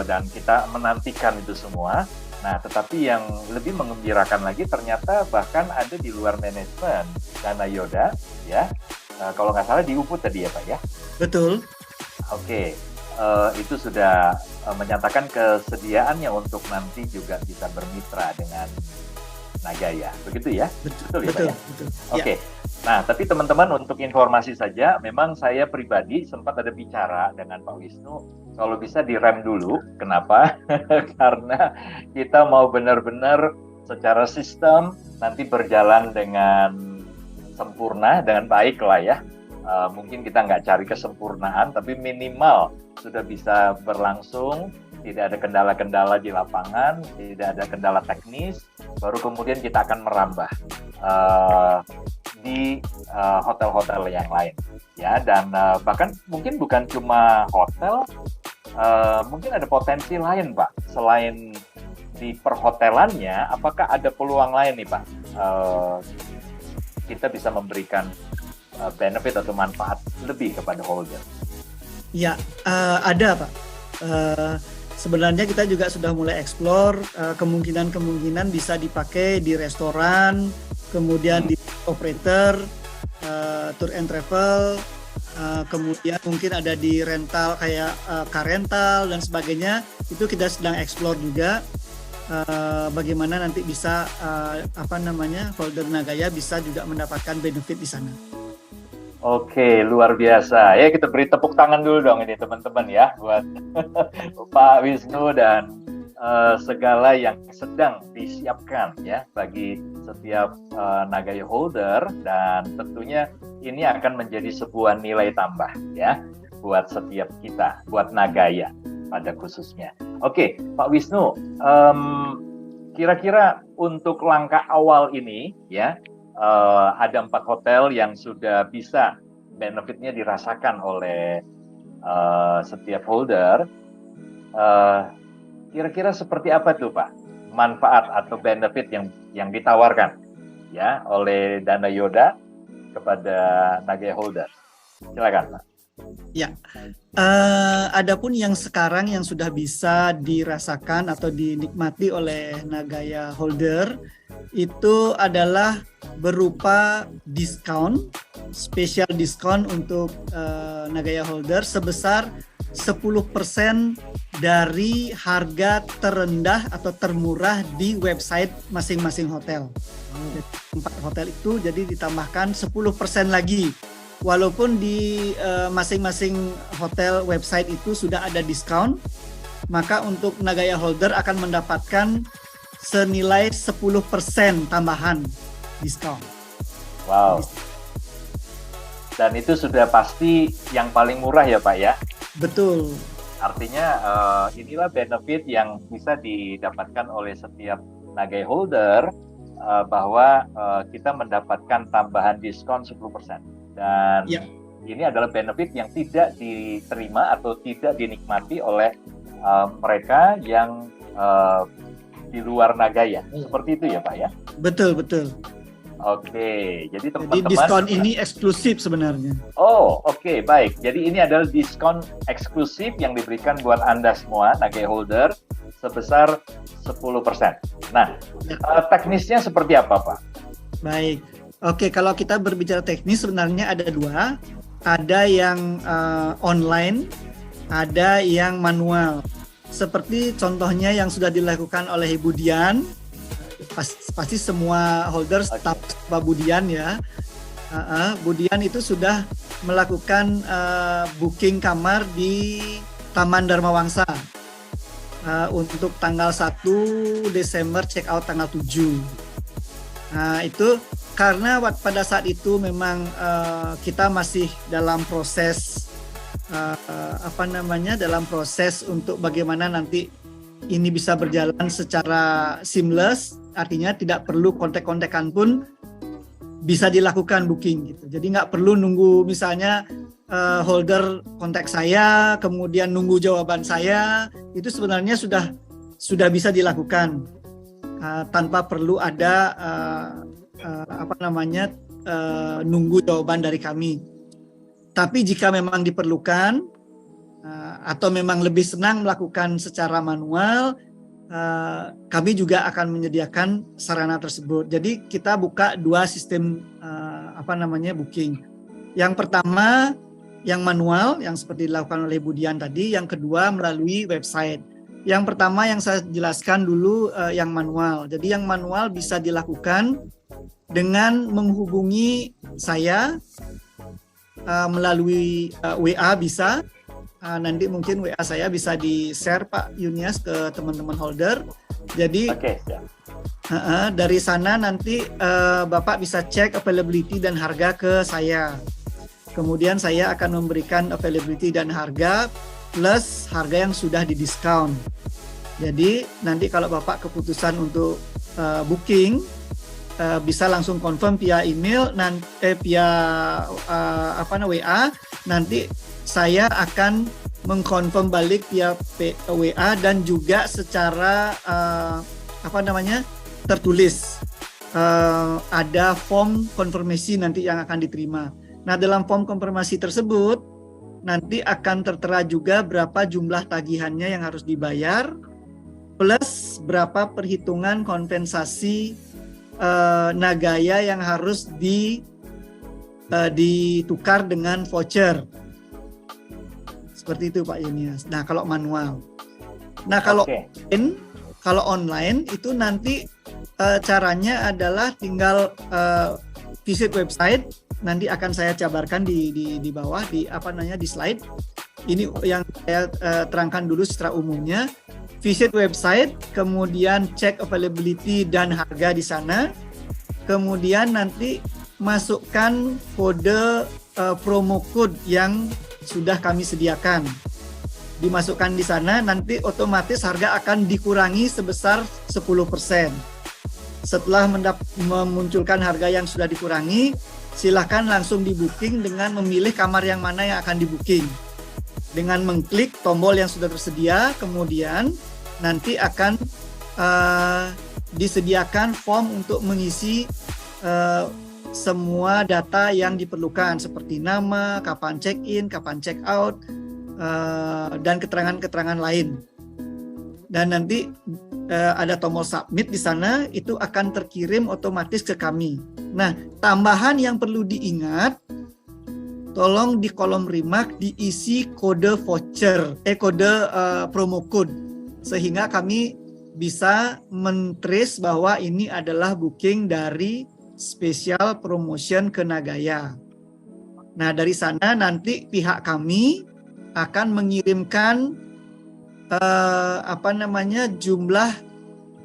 dan kita menantikan itu semua. Nah, tetapi yang lebih menggembirakan lagi ternyata bahkan ada di luar manajemen Danayoda ya, kalau nggak salah di Ubud tadi ya Pak ya? Betul. Oke, itu sudah menyatakan kesediaannya untuk nanti juga bisa bermitra dengan Nagaya, begitu ya? Betul ya Pak ya? Betul. Oke. Nah, tapi teman-teman untuk informasi saja, memang saya pribadi sempat ada bicara dengan Pak Wisnu, kalau bisa direm dulu. Kenapa? Karena kita mau benar-benar secara sistem nanti berjalan dengan sempurna, dengan baik lah ya. Mungkin kita nggak cari kesempurnaan, tapi minimal sudah bisa berlangsung, tidak ada kendala-kendala di lapangan, tidak ada kendala teknis, baru kemudian kita akan merambah di hotel-hotel yang lain ya. Dan bahkan mungkin bukan cuma hotel, mungkin ada potensi lain Pak, selain di perhotelannya. Apakah ada peluang lain nih Pak, kita bisa memberikan benefit atau manfaat lebih kepada holder? Ya, ada Pak. Sebenarnya kita juga sudah mulai explore kemungkinan bisa dipakai di restoran, kemudian di operator, tour and travel, kemudian mungkin ada di rental kayak car rental dan sebagainya. Itu kita sedang explore juga bagaimana nanti bisa holder Nagaya bisa juga mendapatkan benefit di sana. Oke, luar biasa. Ya, kita beri tepuk tangan dulu dong ini teman-teman ya buat Pak Wisnu dan segala yang sedang disiapkan ya bagi setiap Nagaya holder, dan tentunya ini akan menjadi sebuah nilai tambah ya buat setiap kita, buat Nagaya pada khususnya. Oke, Pak Wisnu, kira-kira untuk langkah awal ini ya, ada 4 hotel yang sudah bisa benefitnya dirasakan oleh setiap holder. Kira-kira seperti apa tuh Pak manfaat atau benefit yang ditawarkan ya oleh Dana Yoda kepada Nagaya Holder. Silakan, Pak. Ya, adapun yang sekarang yang sudah bisa dirasakan atau dinikmati oleh Nagaya Holder itu adalah berupa diskon, spesial diskon untuk Nagaya Holder sebesar 10% dari harga terendah atau termurah di website masing-masing hotel. Tempat hotel itu jadi ditambahkan 10% lagi. Walaupun di masing-masing hotel website itu sudah ada diskon, maka untuk Nagaya Holder akan mendapatkan senilai 10% tambahan diskon. Wow. Dan itu sudah pasti yang paling murah ya Pak ya? Betul. Artinya inilah benefit yang bisa didapatkan oleh setiap Nagaya Holder bahwa kita mendapatkan tambahan diskon 10%. Dan ya, ini adalah benefit yang tidak diterima atau tidak dinikmati oleh mereka yang di luar Nagaya. Seperti itu ya Pak ya? Betul, betul. Oke, jadi teman-teman. Jadi diskon ini eksklusif sebenarnya. Oh, oke, baik. Jadi ini adalah diskon eksklusif yang diberikan buat Anda semua, Nagaya Holder, sebesar 10%. Nah, teknisnya seperti apa Pak? Baik. Oke, kalau kita berbicara teknis sebenarnya ada dua. Ada yang online, ada yang manual. Seperti contohnya yang sudah dilakukan oleh Ibu Dian, pasti semua holder staf Bu Dian ya. Bu Dian itu sudah melakukan booking kamar di Taman Dharma Wangsa untuk tanggal 1 Desember check out tanggal 7. Nah, itu karena pada saat itu memang kita masih dalam proses dalam proses untuk bagaimana nanti ini bisa berjalan secara seamless, artinya tidak perlu kontak-kontakan pun bisa dilakukan booking gitu. Jadi nggak perlu nunggu misalnya holder kontak saya, kemudian nunggu jawaban saya, itu sebenarnya sudah bisa dilakukan tanpa perlu ada nunggu jawaban dari kami. Tapi jika memang diperlukan atau memang lebih senang melakukan secara manual, kami juga akan menyediakan sarana tersebut. Jadi kita buka dua sistem booking. Yang pertama yang manual yang seperti dilakukan oleh Bu Dian tadi, yang kedua melalui website. Yang pertama yang saya jelaskan dulu yang manual. Jadi yang manual bisa dilakukan dengan menghubungi saya melalui WA bisa. Nanti mungkin WA saya bisa di-share Pak Yunias ke teman-teman holder. Jadi dari sana nanti Bapak bisa cek availability dan harga ke saya. Kemudian saya akan memberikan availability dan harga plus harga yang sudah didiskon. Jadi nanti kalau Bapak keputusan untuk booking bisa langsung confirm via email via WA. Nanti saya akan mengkonfirm balik via WA dan juga secara tertulis. Ada form konfirmasi nanti yang akan diterima. Nah, dalam form konfirmasi tersebut nanti akan tertera juga berapa jumlah tagihannya yang harus dibayar plus berapa perhitungan kompensasi Nagaya yang harus ditukar dengan voucher. Seperti itu Pak Yunias. Nah, kalau manual. Nah, kalau online itu nanti caranya adalah tinggal visit website. Nanti akan saya jabarkan di bawah di slide. Ini yang saya terangkan dulu secara umumnya. Visit website, kemudian cek availability dan harga di sana. Kemudian nanti masukkan kode promo code yang sudah kami sediakan. Dimasukkan di sana, nanti otomatis harga akan dikurangi sebesar 10%. Setelah memunculkan harga yang sudah dikurangi, silahkan langsung di booking dengan memilih kamar yang mana yang akan di booking. Dengan mengklik tombol yang sudah tersedia, kemudian nanti akan disediakan form untuk mengisi eh, semua data yang diperlukan seperti nama, kapan check-in, kapan check-out, dan keterangan-keterangan lain. Dan nanti ada tombol submit di sana, itu akan terkirim otomatis ke kami. Nah, tambahan yang perlu diingat, tolong di kolom remark diisi kode voucher, kode promo code, sehingga kami bisa men-trace bahwa ini adalah booking dari special promotion ke Nagaya. Nah, dari sana nanti pihak kami akan mengirimkan jumlah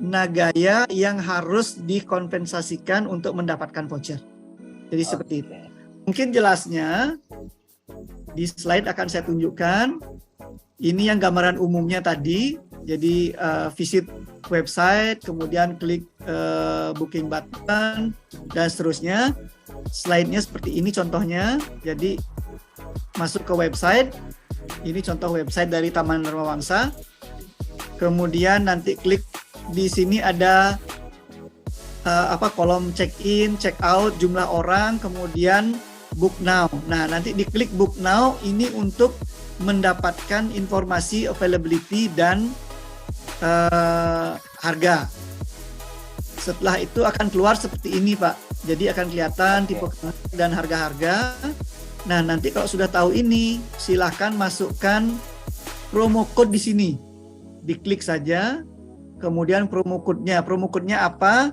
Nagaya yang harus dikompensasikan untuk mendapatkan voucher. Jadi seperti itu. Mungkin jelasnya di slide akan saya tunjukkan. Ini yang gambaran umumnya tadi. Jadi visit website, kemudian klik booking button, dan seterusnya. Slide-nya seperti ini contohnya. Jadi masuk ke website. Ini contoh website dari Taman Dharma Wangsa. Kemudian nanti klik di sini ada kolom check-in, check-out, jumlah orang, kemudian book now. Nah, nanti diklik book now ini untuk mendapatkan informasi availability dan harga. Setelah itu akan keluar seperti ini, Pak. Jadi akan kelihatan tipe dan harga-harga. Nah, nanti kalau sudah tahu ini, silahkan masukkan promo code di sini. Diklik saja, kemudian promo code-nya apa?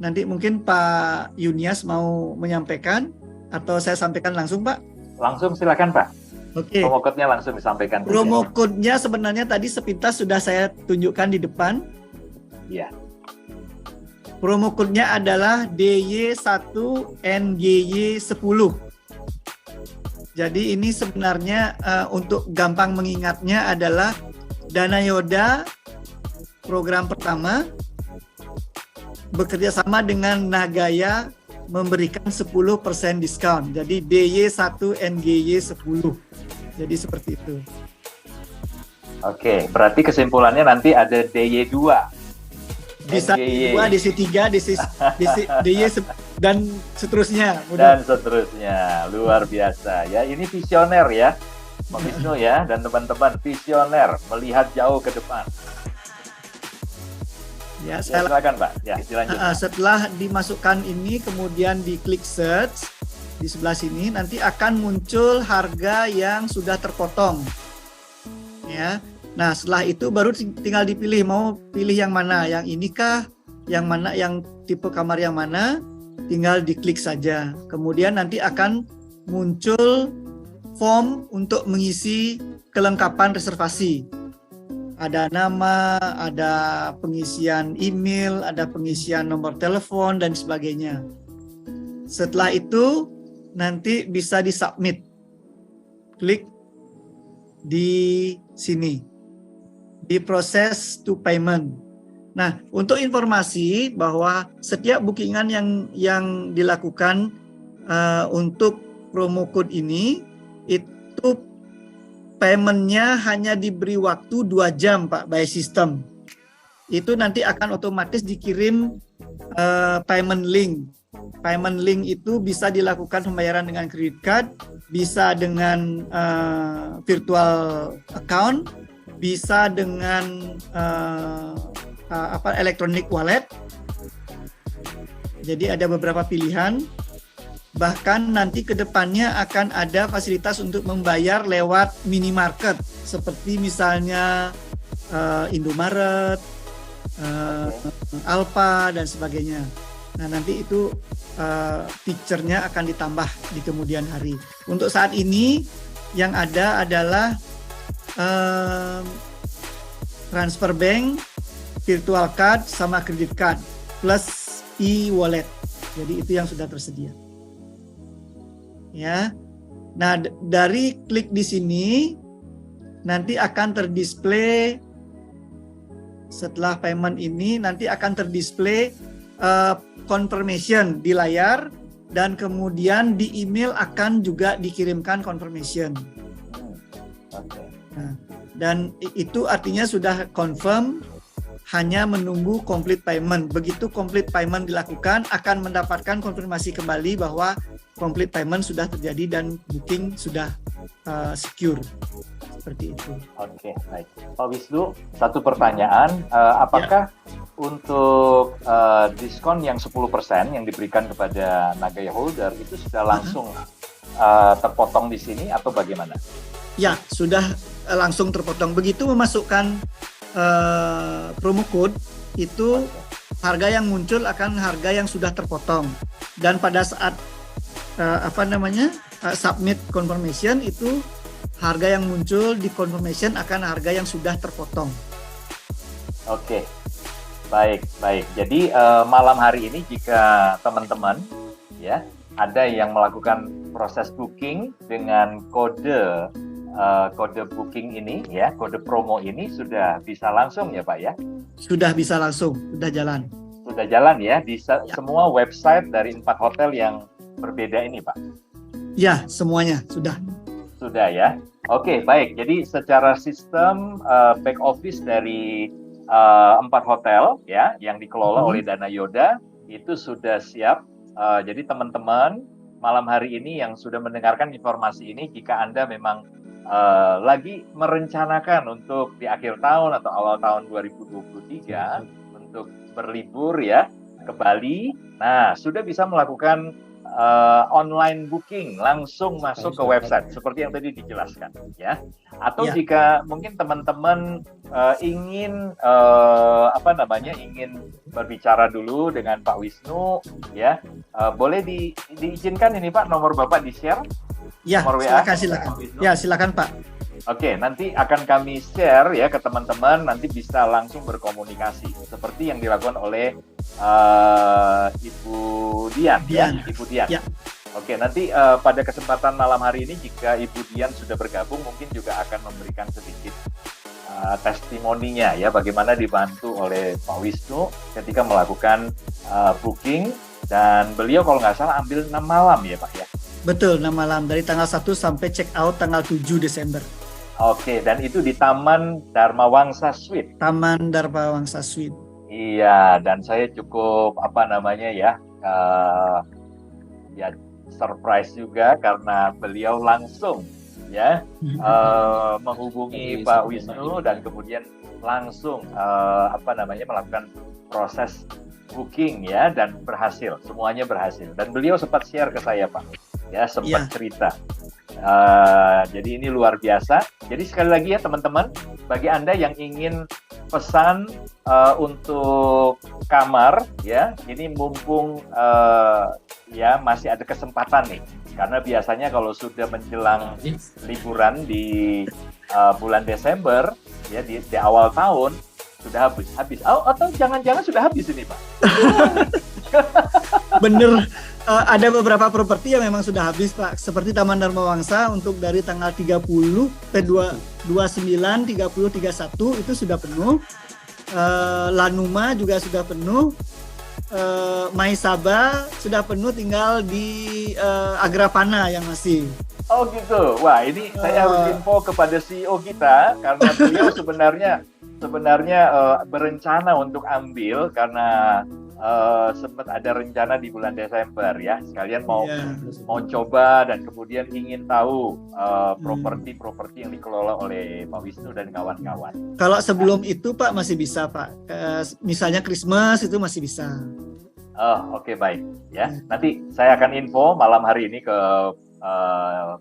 Nanti mungkin Pak Yunias mau menyampaikan, atau saya sampaikan langsung, Pak? Langsung silakan, Pak. Oke. Promo code-nya langsung disampaikan. Promo code-nya sebenarnya tadi sepintas sudah saya tunjukkan di depan. Iya. Promo code-nya adalah DY1NGY10. Jadi ini sebenarnya untuk gampang mengingatnya adalah Dana Yoda program pertama bekerja sama dengan Nagaya memberikan 10% diskon. Jadi DY1NGY10. Jadi seperti itu. Oke, berarti kesimpulannya nanti ada DY2. Bisa NGY. DC3, DY dan seterusnya. Dan seterusnya. Luar biasa ya. Ini visioner ya. Pak Wisnu ya dan teman-teman, visioner, melihat jauh ke depan. Ya, silakan Pak. Ya, dilanjutkan. Setelah dimasukkan ini kemudian diklik search di sebelah sini, nanti akan muncul harga yang sudah terpotong. Ya. Nah, setelah itu baru tinggal dipilih mau pilih yang mana, yang ini kah, yang mana, yang tipe kamar yang mana, tinggal diklik saja. Kemudian nanti akan muncul form untuk mengisi kelengkapan reservasi. Ada nama, ada pengisian email, ada pengisian nomor telepon, dan sebagainya. Setelah itu, nanti bisa disubmit. Klik di sini. Di proses to payment. Nah, untuk informasi bahwa setiap bookingan yang dilakukan untuk promo code ini, itu paymentnya hanya diberi waktu 2 jam, Pak, by system. Itu nanti akan otomatis dikirim payment link. Payment link itu bisa dilakukan pembayaran dengan credit card, bisa dengan virtual account, bisa dengan electronic wallet. Jadi ada beberapa pilihan. Bahkan nanti ke depannya akan ada fasilitas untuk membayar lewat minimarket seperti misalnya Indomaret, Alfa dan sebagainya. Nah, nanti itu feature-nya akan ditambah di kemudian hari. Untuk saat ini yang ada adalah transfer bank, virtual card, sama credit card plus e-wallet. Jadi itu yang sudah tersedia. Ya. Nah, dari klik di sini nanti akan terdisplay setelah payment ini nanti akan terdisplay confirmation di layar dan kemudian di email akan juga dikirimkan confirmation. Nah, dan itu artinya sudah confirm hanya menunggu complete payment. Begitu complete payment dilakukan, akan mendapatkan konfirmasi kembali bahwa complete payment sudah terjadi dan booking sudah secure. Seperti itu. Oke, baik. Pak Wisnu, satu pertanyaan, apakah untuk diskon yang 10% yang diberikan kepada Nagaya Holder itu sudah langsung terpotong di sini atau bagaimana? Ya, sudah langsung terpotong. Begitu memasukkan promo code itu harga yang muncul akan harga yang sudah terpotong, dan pada saat submit confirmation itu harga yang muncul di confirmation akan harga yang sudah terpotong. Oke, baik. Jadi malam hari ini jika teman-teman ya ada yang melakukan proses booking dengan kode booking ini ya, kode promo ini sudah bisa langsung ya Pak ya? Sudah bisa langsung, sudah jalan. Sudah jalan ya di semua website dari 4 hotel yang berbeda ini Pak? Ya, semuanya sudah. Sudah ya? Oke, baik. Jadi secara sistem back office dari 4 hotel ya yang dikelola oleh Dana Yoda itu sudah siap. Jadi teman-teman malam hari ini yang sudah mendengarkan informasi ini, jika Anda memang lagi merencanakan untuk di akhir tahun atau awal tahun 2023 untuk berlibur ya ke Bali, nah sudah bisa melakukan online booking langsung masuk ke website seperti yang tadi dijelaskan ya. Atau jika mungkin teman-teman ingin ingin berbicara dulu dengan Pak Wisnu ya, boleh diizinkan ini Pak nomor Bapak di-share? Ya, nomor WA? silakan. Ya, silakan Pak. Oke, nanti akan kami share ya ke teman-teman, nanti bisa langsung berkomunikasi seperti yang dilakukan oleh Ibu Dian. Ya, Ibu Dian. Ya. Oke, nanti pada kesempatan malam hari ini jika Ibu Dian sudah bergabung, mungkin juga akan memberikan sedikit testimoninya ya, bagaimana dibantu oleh Pak Wisnu ketika melakukan booking, dan beliau kalau nggak salah ambil 6 malam ya Pak ya. Betul, 6 malam dari tanggal 1 sampai check out tanggal 7 Desember. Oke, dan itu di Taman Dharma Wangsa Suite. Taman Dharma Wangsa Suite. Iya, dan saya cukup surprise juga karena beliau langsung ya menghubungi Pak Wisnu dan kemudian langsung melakukan proses booking ya, dan berhasil, semuanya berhasil. Dan beliau sempat share ke saya Pak, ya sempat cerita. Jadi ini luar biasa. Jadi sekali lagi ya teman-teman, bagi Anda yang ingin pesan untuk kamar ya, ini mumpung masih ada kesempatan nih, karena biasanya kalau sudah menjelang liburan di bulan Desember ya, di awal tahun sudah habis. Atau jangan-jangan sudah habis ini Pak? Bener, ada beberapa properti yang memang sudah habis Pak, seperti Taman Dharma Wangsa untuk dari tanggal 30 ke 29, 30, 31 itu sudah penuh. Lanuma juga sudah penuh. Maisaba sudah penuh, tinggal di Agrapana yang masih. Oh gitu. Wah, ini saya harus info kepada CEO kita karena beliau sebenarnya berencana untuk ambil karena sempat ada rencana di bulan Desember ya, sekalian mau coba dan kemudian ingin tahu properti yang dikelola oleh Pak Wisnu dan kawan-kawan. Kalau sebelum itu Pak masih bisa Pak, misalnya Christmas itu masih bisa. Oh oke, baik ya. Nanti saya akan info malam hari ini ke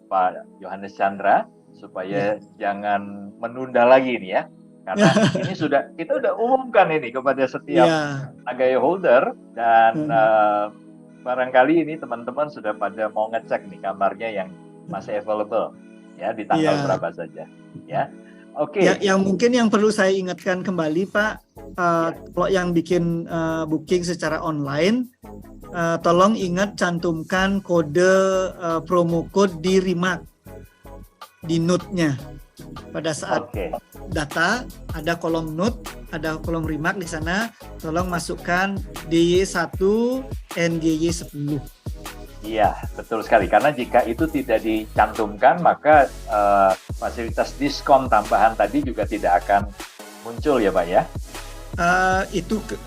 Pak Yohanes Chandra supaya jangan menunda lagi nih ya. Karena ini kita udah umumkan ini kepada setiap Nagaya Holder, dan barangkali ini teman-teman sudah pada mau ngecek nih kamarnya yang masih available ya di tanggal berapa saja ya. Oke. Yang mungkin yang perlu saya ingatkan kembali Pak, kalau yang bikin booking secara online, tolong ingat cantumkan kode promo code di remark, di note-nya. Pada saat data ada kolom note, ada kolom remark di sana, tolong masukkan DY1 NGY10. Iya, betul sekali. Karena jika itu tidak dicantumkan, maka fasilitas diskon tambahan tadi juga tidak akan muncul ya Pak ya.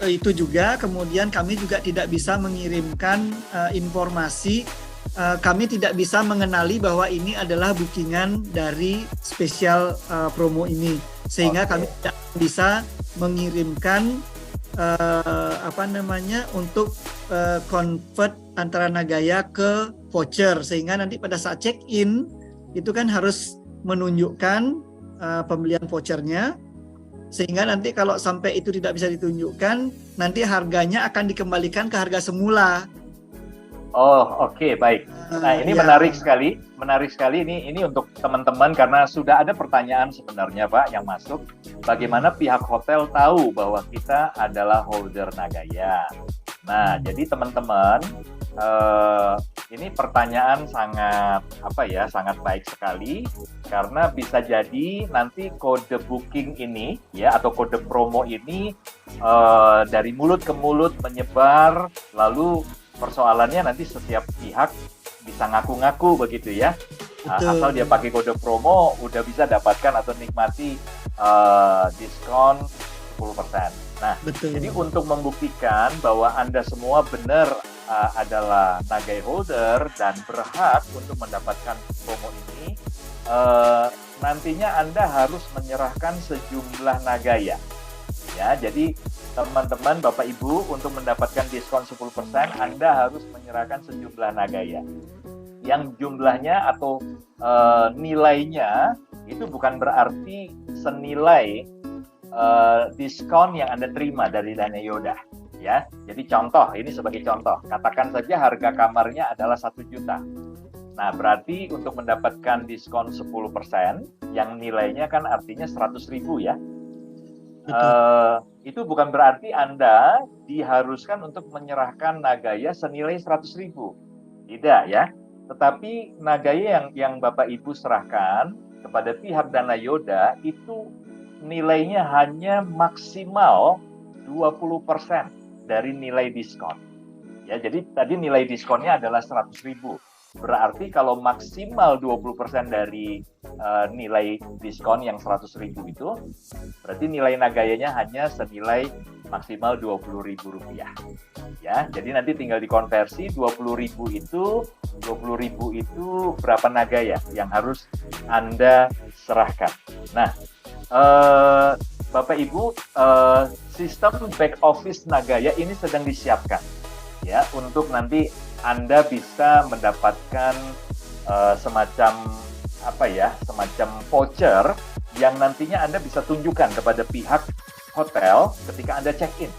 Itu juga, kemudian kami juga tidak bisa mengirimkan informasi, kami tidak bisa mengenali bahwa ini adalah bookingan dari spesial promo ini, sehingga kami tidak bisa mengirimkan untuk convert antara Nagaya ke voucher, sehingga nanti pada saat check in itu kan harus menunjukkan pembelian vouchernya, sehingga nanti kalau sampai itu tidak bisa ditunjukkan, nanti harganya akan dikembalikan ke harga semula. Oh, oke, baik. Nah, ini menarik sekali ini untuk teman-teman, karena sudah ada pertanyaan sebenarnya Pak yang masuk, bagaimana pihak hotel tahu bahwa kita adalah holder Nagaya. Nah, jadi teman-teman, ini pertanyaan sangat baik sekali, karena bisa jadi nanti kode booking ini ya, atau kode promo ini dari mulut ke mulut menyebar, lalu persoalannya nanti setiap pihak bisa ngaku-ngaku begitu ya. Asal dia pakai kode promo udah bisa dapatkan atau nikmati diskon 10%. Nah, jadi untuk membuktikan bahwa Anda semua benar adalah Nagaya holder dan berhak untuk mendapatkan promo ini, nantinya Anda harus menyerahkan sejumlah Nagaya. Ya, jadi teman-teman, Bapak Ibu, untuk mendapatkan diskon 10%, Anda harus menyerahkan sejumlah Nagaya. Yang jumlahnya atau nilainya itu bukan berarti senilai diskon yang Anda terima dari Dana Yoda. Ya, jadi contoh, ini sebagai contoh, katakan saja harga kamarnya adalah 1 juta. Nah, berarti untuk mendapatkan diskon 10%, yang nilainya kan artinya 100.000 ya. Itu bukan berarti Anda diharuskan untuk menyerahkan Nagaya senilai 100.000. Tidak ya. Tetapi Nagaya yang Bapak Ibu serahkan kepada pihak Dana Yoda itu nilainya hanya maksimal 20% dari nilai diskon. Ya, jadi tadi nilai diskonnya adalah 100.000. Berarti kalau maksimal 20% dari nilai diskon yang 100.000 itu, berarti nilai Nagayanya hanya senilai maksimal Rp20.000. Ya, jadi nanti tinggal dikonversi 20.000 itu berapa Nagaya yang harus Anda serahkan. Nah, Bapak Ibu, sistem back office Nagaya ini sedang disiapkan ya, untuk nanti Anda bisa mendapatkan semacam voucher yang nantinya Anda bisa tunjukkan kepada pihak hotel ketika Anda check-in.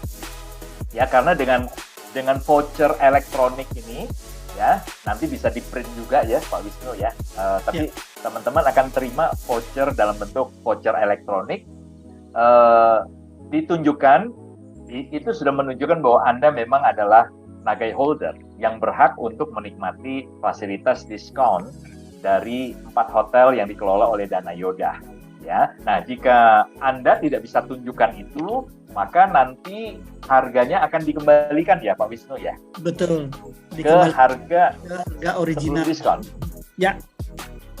Ya, karena dengan voucher elektronik ini ya, nanti bisa di-print juga ya Pak Wisnu ya. Tapi teman-teman akan terima voucher dalam bentuk voucher elektronik, ditunjukkan, itu sudah menunjukkan bahwa Anda memang adalah Nagaya holder yang berhak untuk menikmati fasilitas diskon dari 4 hotel yang dikelola oleh Dana Yoda. Ya, nah jika Anda tidak bisa tunjukkan itu, maka nanti harganya akan dikembalikan ya Pak Wisnu ya. Betul. Ke harga original diskon. Ya.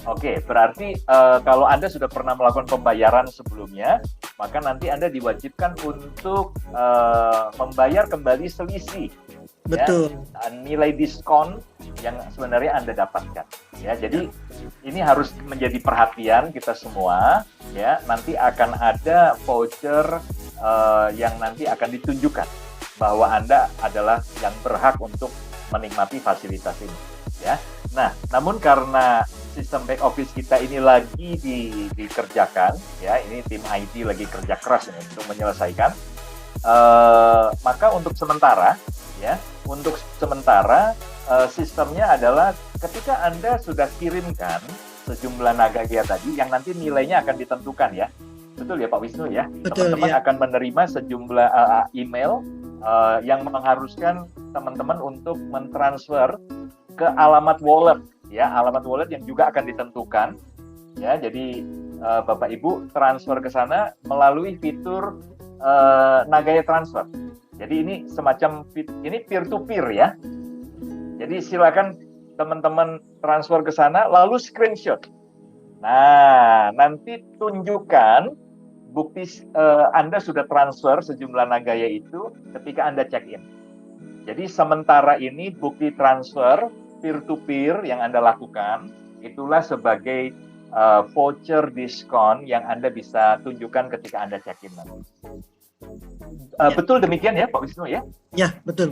Oke, berarti kalau Anda sudah pernah melakukan pembayaran sebelumnya, maka nanti Anda diwajibkan untuk membayar kembali selisih. Betul. Ya, nilai diskon yang sebenarnya Anda dapatkan. Ya, jadi ini harus menjadi perhatian kita semua. Ya, nanti akan ada voucher yang nanti akan ditunjukkan bahwa Anda adalah yang berhak untuk menikmati fasilitas ini. Ya, nah, namun karena sistem back office kita ini lagi dikerjakan, ya, ini tim IT lagi kerja keras ini untuk menyelesaikan. Maka untuk sementara sistemnya adalah ketika Anda sudah kirimkan sejumlah Nagaya tadi yang nanti nilainya akan ditentukan ya. Betul ya Pak Wisnu ya? Betul, teman-teman ya. akan menerima sejumlah email yang mengharuskan teman-teman untuk mentransfer ke alamat wallet ya, alamat wallet yang juga akan ditentukan ya. Jadi Bapak Ibu transfer ke sana melalui fitur Nagaya transfer. Jadi ini semacam ini peer to peer ya. Jadi silakan teman-teman transfer ke sana lalu screenshot. Nah, nanti tunjukkan bukti Anda sudah transfer sejumlah Nagaya itu ketika Anda check-in. Jadi sementara ini bukti transfer peer-to-peer yang Anda lakukan, itulah sebagai voucher diskon yang Anda bisa tunjukkan ketika Anda check-in. Betul demikian ya Pak Wisnu ya? Ya, betul.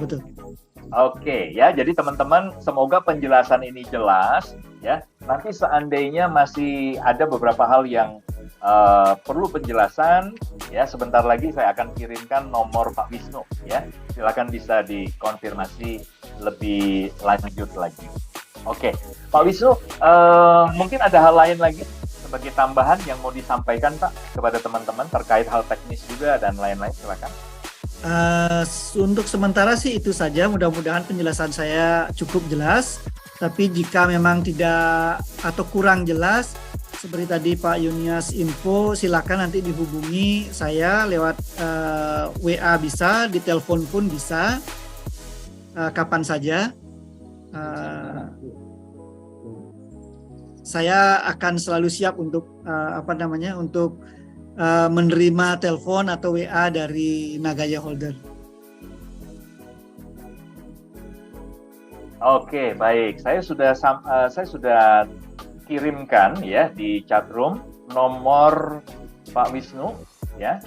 Oke ya, jadi teman-teman semoga penjelasan ini jelas ya. Nanti seandainya masih ada beberapa hal yang perlu penjelasan ya, sebentar lagi saya akan kirimkan nomor Pak Wisnu ya. Silakan bisa dikonfirmasi lebih lanjut lagi. Oke, Pak Wisnu, mungkin ada hal lain lagi sebagai tambahan yang mau disampaikan Pak kepada teman-teman terkait hal teknis juga dan lain-lain, silakan. Untuk sementara sih itu saja, mudah-mudahan penjelasan saya cukup jelas, tapi jika memang tidak atau kurang jelas seperti tadi Pak Yunias info, silakan nanti dihubungi saya lewat WA bisa, di telepon pun bisa, kapan saja. Saya akan selalu siap untuk untuk menerima telepon atau WA dari Nagaya Holder. Oke, baik. Saya sudah kirimkan ya di chat room nomor Pak Wisnu ya.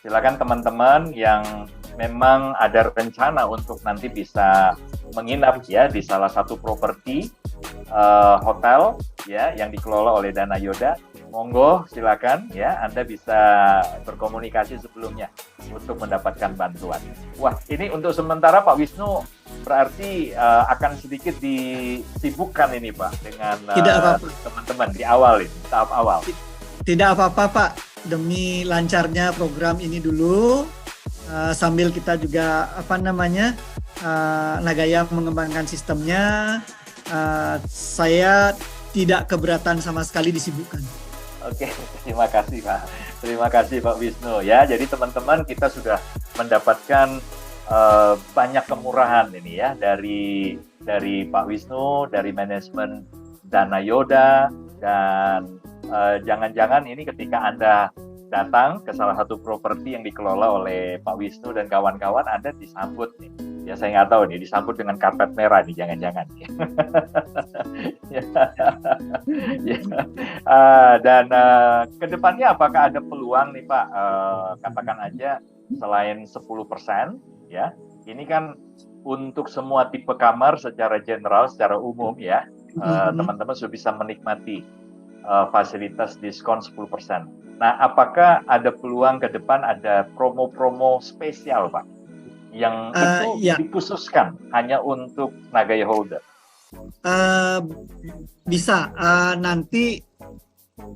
Silakan teman-teman yang memang ada rencana untuk nanti bisa menginap ya di salah satu properti hotel ya yang dikelola oleh Dana Yoda, monggo silakan ya, Anda bisa berkomunikasi sebelumnya untuk mendapatkan bantuan. Wah, ini untuk sementara Pak Wisnu berarti akan sedikit disibukkan ini Pak dengan teman-teman di awal ini, tahap awal. Tidak apa-apa Pak, demi lancarnya program ini dulu, sambil kita juga Nagaya mengembangkan sistemnya, saya tidak keberatan sama sekali disibukkan. Oke, terima kasih Pak. Terima kasih Pak Wisnu ya. Jadi teman-teman, kita sudah mendapatkan banyak kemurahan ini ya dari Pak Wisnu, dari manajemen Dana Yoda, dan jangan-jangan ini ketika Anda datang ke salah satu properti yang dikelola oleh Pak Wisnu dan kawan-kawan, Anda disambut nih. Ya saya nggak tahu nih, disambut dengan karpet merah nih, jangan-jangan. Dan kedepannya apakah ada peluang nih Pak, katakan aja selain 10% ya, ini kan untuk semua tipe kamar secara general, secara umum ya, teman-teman sudah bisa menikmati fasilitas diskon 10%. Nah, apakah ada peluang ke depan ada promo-promo spesial Pak? Yang itu dikhususkan hanya untuk Nagaya Holder? Bisa. Nanti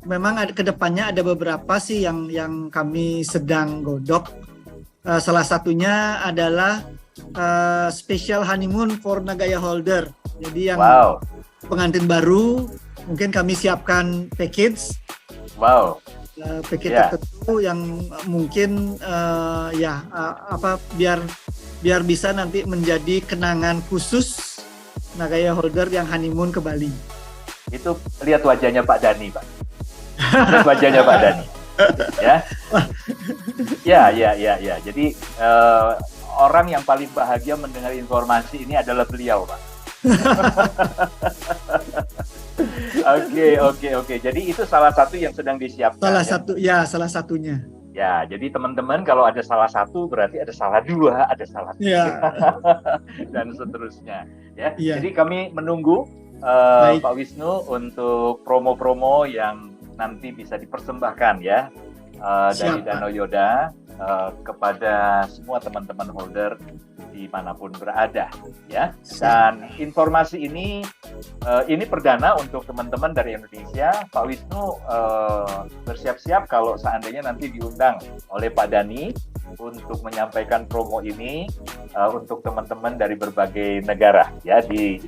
memang ke depannya ada beberapa sih yang kami sedang godok. Salah satunya adalah special honeymoon for Nagaya Holder. Jadi yang pengantin baru mungkin kami siapkan package. Package tertentu yang mungkin biar bisa nanti menjadi kenangan khusus Nagaya Holder yang honeymoon ke Bali. Itu lihat wajahnya Pak Dani Pak. Lihat wajahnya Pak Dani. Ya. Jadi orang yang paling bahagia mendengar informasi ini adalah beliau Pak. Oke. Jadi itu salah satu yang sedang disiapkan. Salah satunya. Ya, jadi teman-teman kalau ada salah satu berarti ada salah dua, ada salah tiga, dan seterusnya. Ya. Jadi kami menunggu Pak Wisnu untuk promo-promo yang nanti bisa dipersembahkan ya dari Dana Yoda kepada semua teman-teman holder dimanapun berada ya. Dan informasi ini perdana untuk teman-teman dari Indonesia. Pak Wisnu bersiap-siap kalau seandainya nanti diundang oleh Pak Dani untuk menyampaikan promo ini untuk teman-teman dari berbagai negara ya di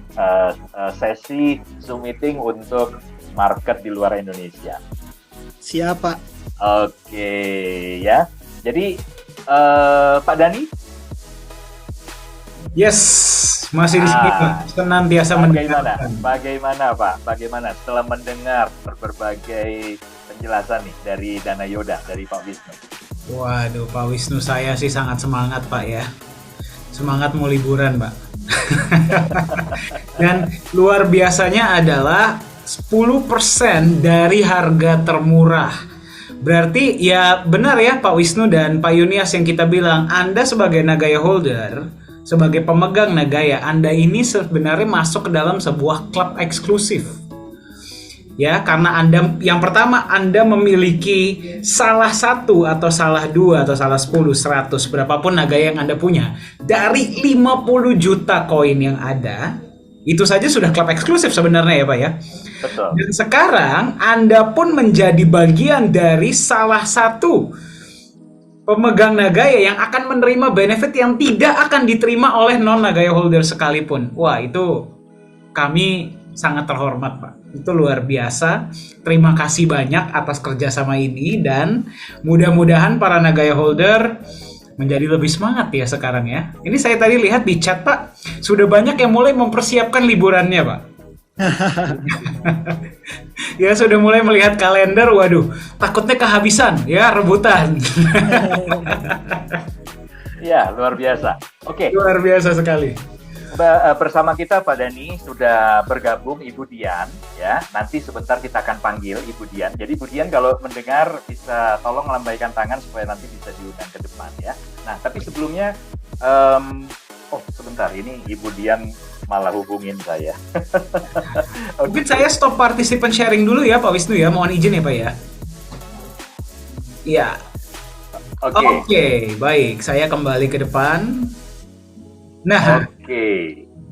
sesi Zoom meeting untuk market di luar Indonesia. Siap Pak. Oke ya. Jadi Pak Dani. Yes, masih di sini Pak. Senantiasa mendengarkan. Bagaimana Pak? Bagaimana setelah mendengar berbagai penjelasan nih dari Dana Yoda, dari Pak Wisnu. Waduh, Pak Wisnu, saya sih sangat semangat Pak ya. Semangat mau liburan Pak. Dan luar biasanya adalah 10% dari harga termurah. Berarti ya benar ya Pak Wisnu dan Pak Yunias yang kita bilang, Anda sebagai Nagaya holder, sebagai pemegang Nagaya, Anda ini sebenarnya masuk ke dalam sebuah klub eksklusif. Ya, karena Anda yang pertama Anda memiliki salah satu atau salah dua atau salah 10, 100 berapapun Nagaya yang Anda punya dari 50 juta koin yang ada, itu saja sudah klub eksklusif sebenarnya ya Pak ya. Betul. Dan sekarang Anda pun menjadi bagian dari salah satu pemegang Nagaya yang akan menerima benefit yang tidak akan diterima oleh non Nagaya holder sekalipun. Wah, itu kami sangat terhormat Pak. Itu luar biasa. Terima kasih banyak atas kerjasama ini dan mudah-mudahan para Nagaya holder menjadi lebih semangat ya sekarang ya. Ini saya tadi lihat di chat Pak, sudah banyak yang mulai mempersiapkan liburannya Pak. Ya sudah mulai melihat kalender, waduh takutnya kehabisan ya rebutan. Ya, luar biasa. Oke. Luar biasa sekali. Bersama kita Pak Dani sudah bergabung Ibu Dian ya. Nanti sebentar kita akan panggil Ibu Dian. Jadi Ibu Dian kalau mendengar bisa tolong lambaikan tangan supaya nanti bisa diundang ke depan ya. Nah, tapi sebelumnya sebentar, ini Ibu Dian malah hubungin saya. Mungkin saya stop participant sharing dulu ya Pak Wisnu ya. Mohon izin ya Pak ya. Iya. Oke, baik. Saya kembali ke depan. Nah,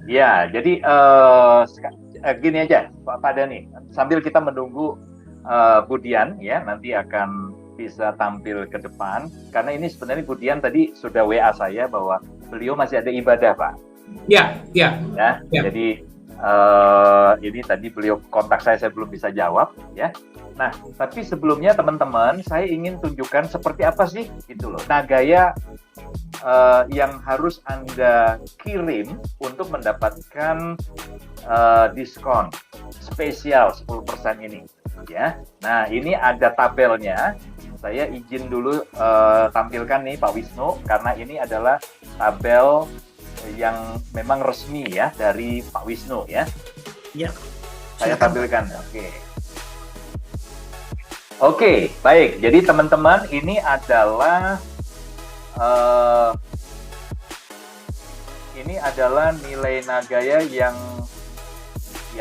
ya, jadi gini aja, Pak Dani, sambil kita menunggu Bu Dian ya, nanti akan bisa tampil ke depan, karena ini sebenarnya Bu Dian tadi sudah WA saya bahwa beliau masih ada ibadah, Pak. Ya. Jadi ini tadi beliau kontak saya belum bisa jawab ya. Nah, tapi sebelumnya teman-teman, saya ingin tunjukkan seperti apa sih gitu loh Nagaya yang harus Anda kirim untuk mendapatkan diskon spesial 10% ini ya. Nah, ini ada tabelnya. Saya izin dulu tampilkan nih Pak Wisnu, karena ini adalah tabel yang memang resmi ya dari Pak Wisnu ya. Ya. Saya tampilkan. Oke, baik. Jadi teman-teman, ini adalah nilai Nagaya yang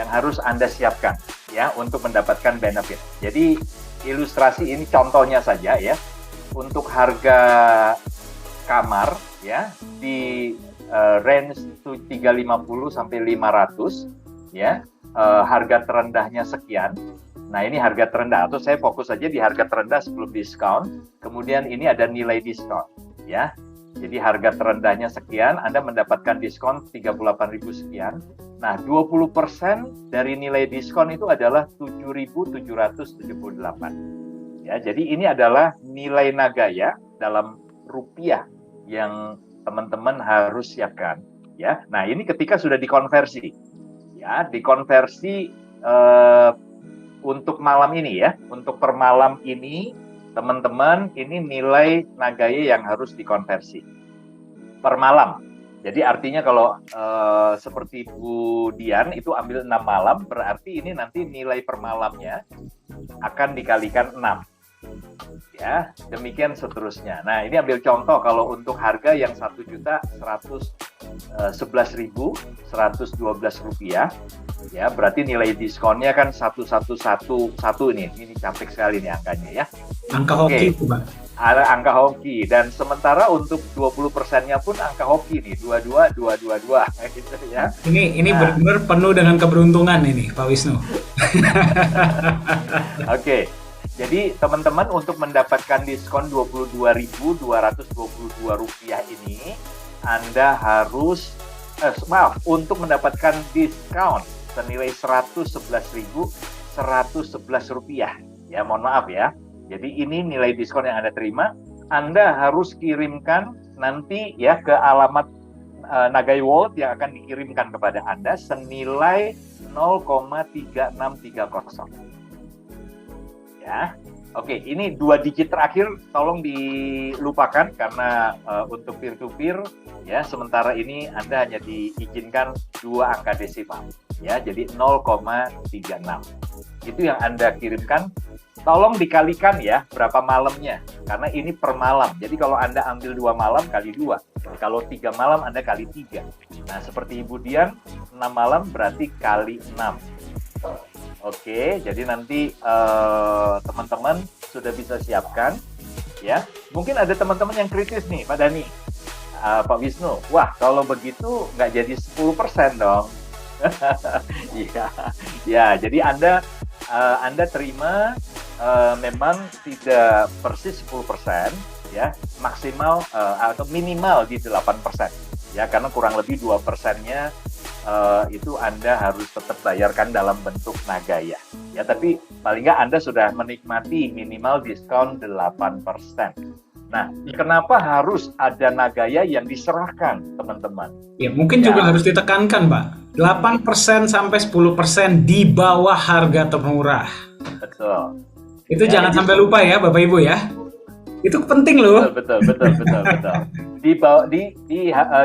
harus Anda siapkan ya untuk mendapatkan benefit. Jadi ilustrasi ini contohnya saja ya. Untuk harga kamar ya di range 350 sampai 500 ya. Harga terendahnya sekian. Nah, ini harga terendah, atau saya fokus saja di harga terendah sebelum diskon. Kemudian ini ada nilai diskon ya. Jadi harga terendahnya sekian, Anda mendapatkan diskon 38.000 sekian. Nah, 20% dari nilai diskon itu adalah 7.778. Ya, jadi ini adalah nilai Nagaya dalam rupiah yang teman-teman harus siapkan ya. Nah, ini ketika sudah dikonversi. Ya, dikonversi untuk malam ini ya, untuk per malam ini teman-teman, ini nilai Nagaya yang harus dikonversi per malam. Jadi artinya kalau seperti Bu Dian itu ambil 6 malam, berarti ini nanti nilai per malamnya akan dikalikan 6. Ya, demikian seterusnya. Nah, ini ambil contoh kalau untuk harga yang 1.111.112 rupiah, ya berarti nilai diskonnya kan 1111 ini cantik sekali nih angkanya ya. Angka hoki itu Pak. Ada angka hoki, dan sementara untuk 20%-nya pun angka hoki nih 22222 gitu ya. Ini benar-benar penuh dengan keberuntungan ini Pak Wisnu. Oke. Jadi teman-teman untuk mendapatkan diskon Rp22.222 ini Anda harus untuk mendapatkan diskon senilai Rp111.111 ya, mohon maaf ya. Jadi ini nilai diskon yang Anda terima. Anda harus kirimkan nanti ya ke alamat Nagaya World yang akan dikirimkan kepada Anda senilai 0,3630. Ya. Oke, ini 2 digit terakhir tolong dilupakan karena untuk peer to peer ya, sementara ini Anda hanya diizinkan 2 angka desimal ya, jadi 0,36. Itu yang Anda kirimkan. Tolong dikalikan ya berapa malamnya, karena ini per malam. Jadi kalau Anda ambil 2 malam kali 2, kalau 3 malam Anda kali 3. Nah, seperti Ibu Dian, 6 malam berarti kali 6. Oke, jadi nanti teman-teman sudah bisa siapkan ya. Mungkin ada teman-teman yang kritis nih, Pak Dani, Pak Wisnu. Wah, kalau begitu nggak jadi 10% dong. Iya, ya. Jadi Anda terima memang tidak persis 10% ya, maksimal atau minimal di 8% ya, karena kurang lebih 2%-nya itu Anda harus tetap bayarkan dalam bentuk Nagaya ya, tapi paling nggak Anda sudah menikmati minimal diskon 8%. Nah, kenapa harus ada Nagaya yang diserahkan, teman-teman? Ya, mungkin juga harus ditekankan, Pak. 8% sampai 10% di bawah harga termurah. Betul. Itu jangan sampai lupa ya, Bapak Ibu ya. Itu penting loh. Betul.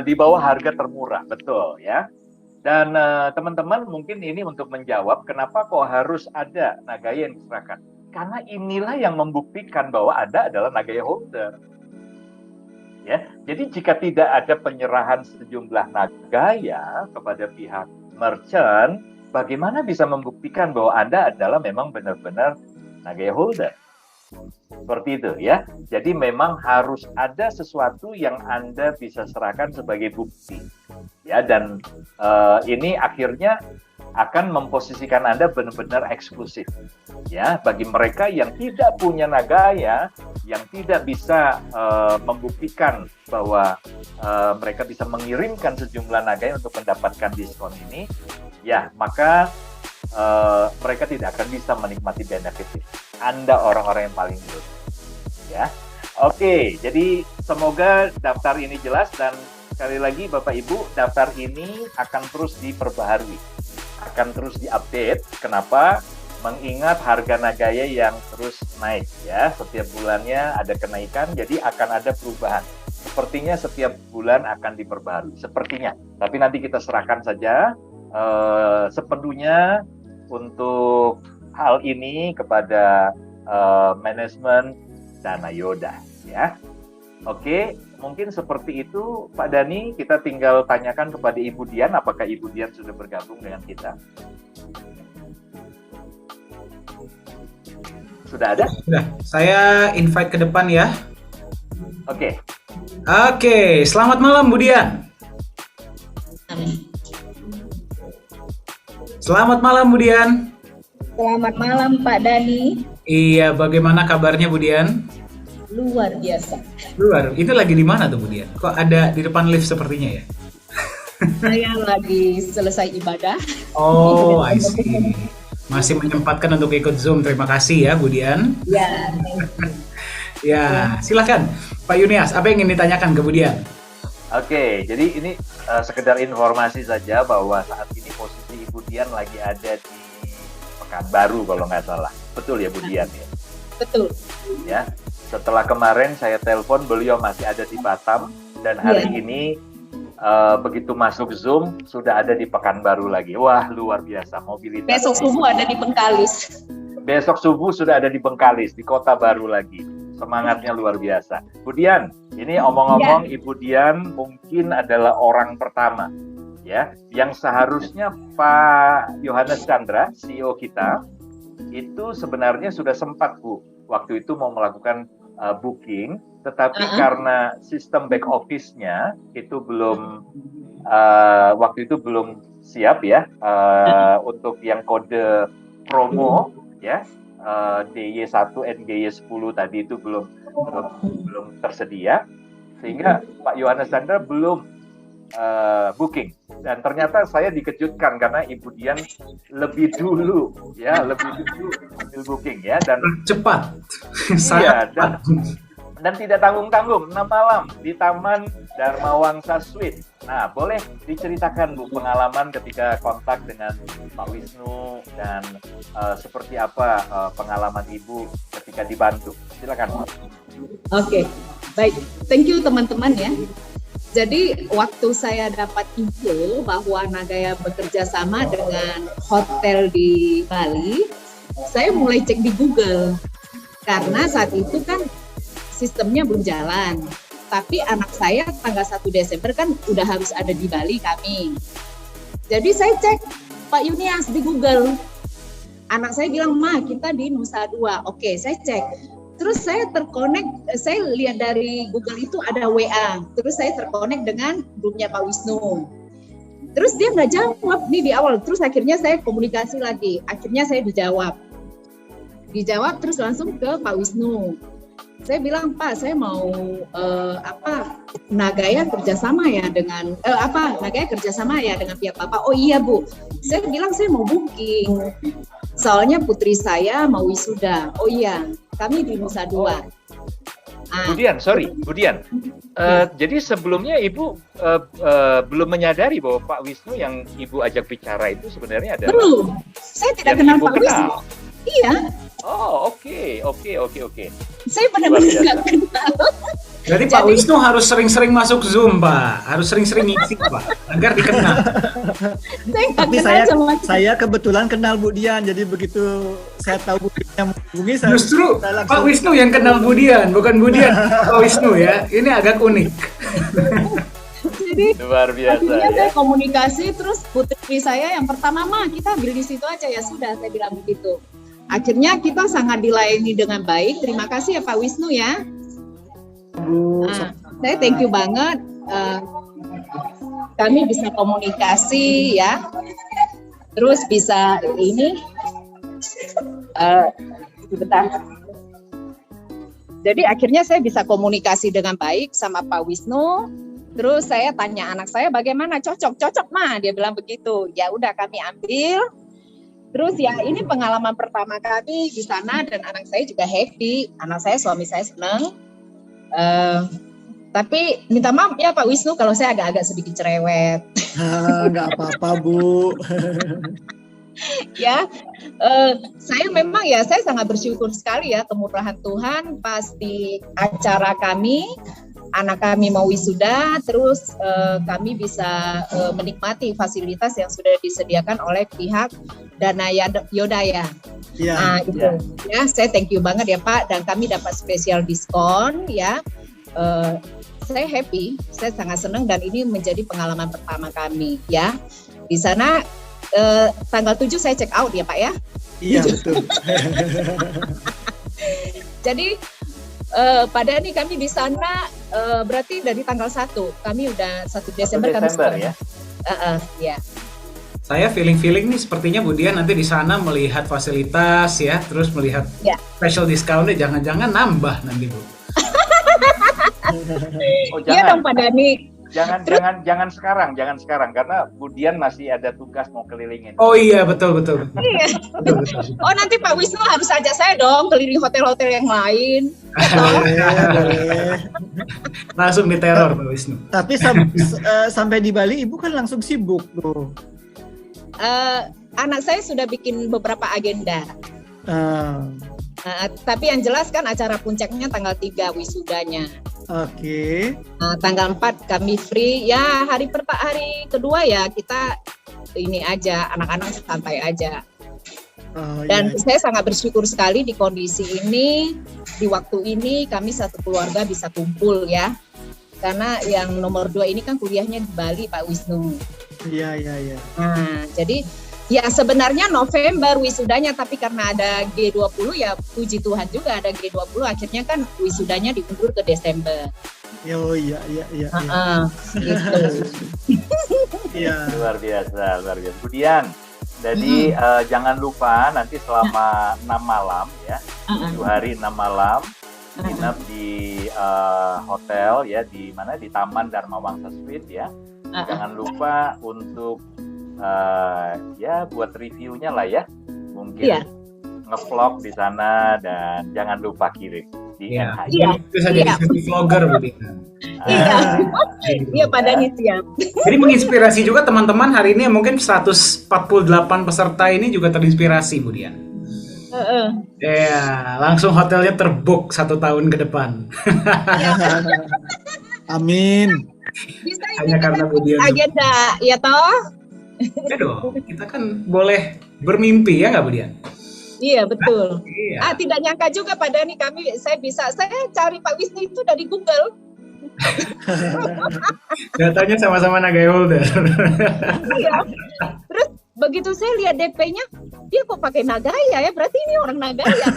Di bawah harga termurah, betul ya. Dan teman-teman mungkin ini untuk menjawab kenapa kok harus ada Nagaya yang diserahkan. Karena inilah yang membuktikan bahwa Anda adalah Nagaya holder. Ya, jadi jika tidak ada penyerahan sejumlah Nagaya kepada pihak merchant, bagaimana bisa membuktikan bahwa Anda adalah memang benar-benar Nagaya holder? Seperti itu ya. Jadi memang harus ada sesuatu yang Anda bisa serahkan sebagai bukti. Ya, dan ini akhirnya akan memposisikan Anda benar-benar eksklusif. Ya, bagi mereka yang tidak punya Nagaya, yang tidak bisa membuktikan bahwa mereka bisa mengirimkan sejumlah Nagaya untuk mendapatkan diskon ini, ya maka mereka tidak akan bisa menikmati benefit ini. Anda orang-orang yang paling dulu. Ya, oke. Jadi semoga daftar ini jelas, dan sekali lagi Bapak Ibu, daftar ini akan terus diperbaharui, akan terus diupdate. Kenapa? Mengingat harga Nagaya yang terus naik ya, setiap bulannya ada kenaikan, jadi akan ada perubahan. Sepertinya setiap bulan akan diperbaharui, sepertinya. Tapi nanti kita serahkan saja sepenuhnya untuk hal ini kepada manajemen Dana Yoda ya. Oke, mungkin seperti itu Pak Dani. Kita tinggal tanyakan kepada Ibu Dian, apakah Ibu Dian sudah bergabung dengan kita? Sudah ada? Sudah, saya invite ke depan ya. Oke. Oke, selamat malam Bu Dian. Selamat malam Bu Dian. Selamat malam Pak Dani. Iya, bagaimana kabarnya Bu Dian? Luar biasa. Luar, itu lagi di mana tuh Bu Dian? Kok ada di depan lift sepertinya ya? Saya lagi selesai ibadah. Oh, I see. Masih menyempatkan untuk ikut Zoom. Terima kasih ya Bu Dian. Ya. Ya, silakan Pak Yunias, apa yang ingin ditanyakan ke Bu Dian? Oke, jadi ini sekedar informasi saja bahwa saat ini posisi Ibu Dian lagi ada di Pekanbaru kalau nggak salah. Betul ya Bu Dian ya? Betul. Ya, setelah kemarin saya telepon beliau masih ada di Batam, dan hari ini begitu masuk Zoom sudah ada di Pekanbaru lagi. Wah, luar biasa mobilitas. Besok subuh ada di Bengkalis. Besok subuh sudah ada di Bengkalis, di kota baru lagi. Semangatnya luar biasa. Bu Dian, ini omong-omong Ibu Dian mungkin adalah orang pertama ya yang seharusnya Pak Yohanes Chandra, CEO kita, itu sebenarnya sudah sempat Bu waktu itu mau melakukan booking, tetapi karena sistem back office-nya itu belum waktu itu belum siap ya untuk yang kode promo ya, DY1 NGY10 tadi itu belum tersedia, sehingga Pak Yohanes Chandra belum booking. Dan ternyata saya dikejutkan karena Ibu Dian lebih dulu ambil booking ya, dan Cepat. iya, dan tidak tanggung-tanggung 6 malam di Taman Dharma Wangsa Suite. Nah, boleh diceritakan Bu pengalaman ketika kontak dengan Pak Wisnu, dan seperti apa pengalaman Ibu ketika dibantu. Silakan. Oke, baik. Thank you teman-teman ya. Jadi waktu saya dapat info bahwa Nagaya bekerja sama dengan hotel di Bali, saya mulai cek di Google. Karena saat itu kan sistemnya belum jalan. Tapi anak saya tanggal 1 Desember kan udah harus ada di Bali kami. Jadi saya cek Pak Yunias di Google. Anak saya bilang, "Ma, kita di Nusa Dua." Oke, saya cek. Terus saya terkonek, saya lihat dari Google itu ada WA. Terus saya terkonek dengan grupnya Pak Wisnu. Terus dia nggak jawab nih di awal. Terus akhirnya saya komunikasi lagi. Akhirnya saya dijawab. Dijawab terus langsung ke Pak Wisnu. Saya bilang, "Pak, saya mau Nagaya kerjasama ya dengan Nagaya kerjasama ya dengan pihak Bapak." "Oh iya Bu." Saya bilang, "Saya mau booking. Soalnya putri saya mau wisuda." "Oh iya, kami di Nusa Dua." Budian, jadi sebelumnya Ibu belum menyadari bahwa Pak Wisnu yang Ibu ajak bicara itu sebenarnya adalah Belum. Saya tidak yang kenal Ibu Pak Wisnu. Iya. Oh, oke. Saya benar-benar nggak kenal. Jadi Pak Wisnu harus sering-sering masuk Zoom, Pak. Harus sering-sering ngisi, Pak, agar dikenal. Saya nggak Tapi kenal sama saya kebetulan kenal Bu Dian, jadi begitu saya tahu Bu Dian menghubungi saya. Justru saya langsung- Pak Wisnu yang kenal Budian, bukan Budian Pak Wisnu ya. Ini agak unik. Jadi Luar biasa akhirnya ya. saya komunikasi, terus putri saya yang pertama, "Ma, kita ambil di situ aja." Ya sudah, saya bilang begitu. Akhirnya kita sangat dilayani dengan baik. Terima kasih ya Pak Wisnu ya. Bu, Saya thank you banget. Kami bisa komunikasi ya. Terus bisa ini. Sebentar. Jadi akhirnya saya bisa komunikasi dengan baik sama Pak Wisnu. Terus saya tanya anak saya, "Bagaimana, cocok Ma?" Dia bilang begitu. Ya udah, kami ambil. Terus ya ini pengalaman pertama kami di sana dan anak saya juga happy. Anak saya, suami saya senang. Tapi minta maaf ya Pak Wisnu kalau saya agak-agak sedikit cerewet. nggak apa-apa Bu. Ya, saya memang ya saya sangat bersyukur sekali ya kemurahan Tuhan pas di acara kami, anak kami mau wisuda, terus kami bisa menikmati fasilitas yang sudah disediakan oleh pihak Dana Yodaya. Iya. Nah, itu ya, saya thank you banget ya Pak, dan kami dapat spesial diskon ya. Saya happy, saya sangat senang, dan ini menjadi pengalaman pertama kami ya. Di sana tanggal 7 saya check out ya Pak ya. Iya betul. Jadi pada ini kami di sana berarti dari tanggal 1 kami udah 1 Desember kami Desember ya. Ya. Saya feeling nih sepertinya Budian nanti di sana melihat fasilitas ya, terus melihat Ya. special discount-nya, jangan-jangan nambah nanti Bu. Oh, Iya dong Pak Dani. jangan sekarang karena Budian masih ada tugas mau kelilingin. Oh iya, betul. Iya. Oh, nanti Pak Wisnu harus ajak saya dong keliling hotel-hotel yang lain. Boleh. Langsung diteror Pak Wisnu. Tapi sampai di Bali Ibu kan langsung sibuk tuh. Anak saya sudah bikin beberapa agenda. Tapi yang jelas kan acara puncaknya tanggal 3 wisudanya. Oke. Tanggal 4 kami free. Ya hari kedua ya kita ini aja, anak-anak santai aja. Dan saya sangat bersyukur sekali di kondisi ini, di waktu ini kami satu keluarga bisa kumpul ya. Karena yang nomor 2 ini kan kuliahnya di Bali Pak Wisnu. Iya. Nah, jadi ya sebenarnya November wisudanya, tapi karena ada G20 ya puji Tuhan juga ada G20, akhirnya kan wisudanya diundur ke Desember. Iya. Gitu. Iya. Luar biasa. Kemudian, jadi jangan lupa nanti selama 6 malam ya, 7 hari 6 malam, nginep di hotel ya, di mana, di Taman Dharma Wangsa Suite ya. Jangan lupa untuk ya buat reviewnya lah ya, mungkin ngevlog di sana, dan jangan lupa kirim di NHI. Iya. Bisa jadi vlogger Budian. Iya Pak Dani siap. Jadi menginspirasi juga teman-teman hari ini, mungkin 148 peserta ini juga terinspirasi Budian. Heeh. Ya, langsung hotelnya terbook 1 tahun ke depan. Amin. Bisa Hanya ini karena Bu Dian. agenda, ya toh? Ya dong, kita kan boleh bermimpi ya nggak Bu Dian? Iya betul. Iya. Tidak nyangka juga Pak Dhani saya cari Pak Wisnu itu dari Google. Datanya sama-sama Nagaya Holder. Iya. Terus begitu saya lihat DP-nya, dia kok pakai Nagaya ya? Berarti ini orang Nagaya.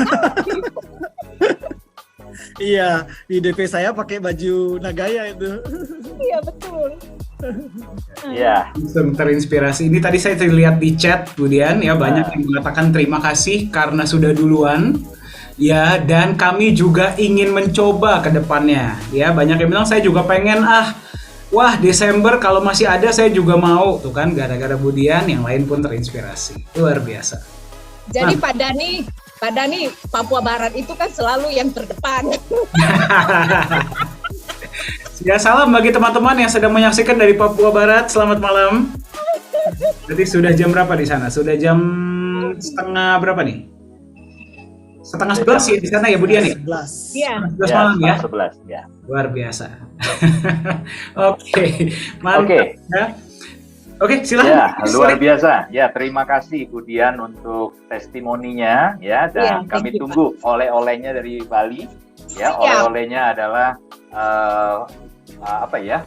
Iya, di DP saya pakai baju Nagaya itu. Iya betul. Iya. Langsung terinspirasi. Ini tadi saya lihat di chat Bu Dian ya, banyak yang mengatakan terima kasih karena sudah duluan. Ya, dan kami juga ingin mencoba ke depannya. Ya, banyak yang bilang saya juga pengen wah Desember kalau masih ada saya juga mau. Tuh kan gara-gara Bu Dian yang lain pun terinspirasi. Luar biasa. Jadi Pak Dhani, Papua Barat itu kan selalu yang terdepan. Ya, salam bagi teman-teman yang sedang menyaksikan dari Papua Barat. Selamat malam. Berarti sudah jam berapa di sana? Sudah jam setengah berapa nih? Setengah 11 ya di sana ya Bu Dian ya? 11. Iya. 11 malam ya? 11 ya. Luar biasa. Oke, mantap. Oke. Ya. Oke, silakan. Ya, luar biasa. Ya, terima kasih Bu Dian untuk testimoninya ya, dan Ya, kami thank you, tunggu oleh-olehnya dari Bali. Ya, Siap. oleh-olehnya adalah apa ya?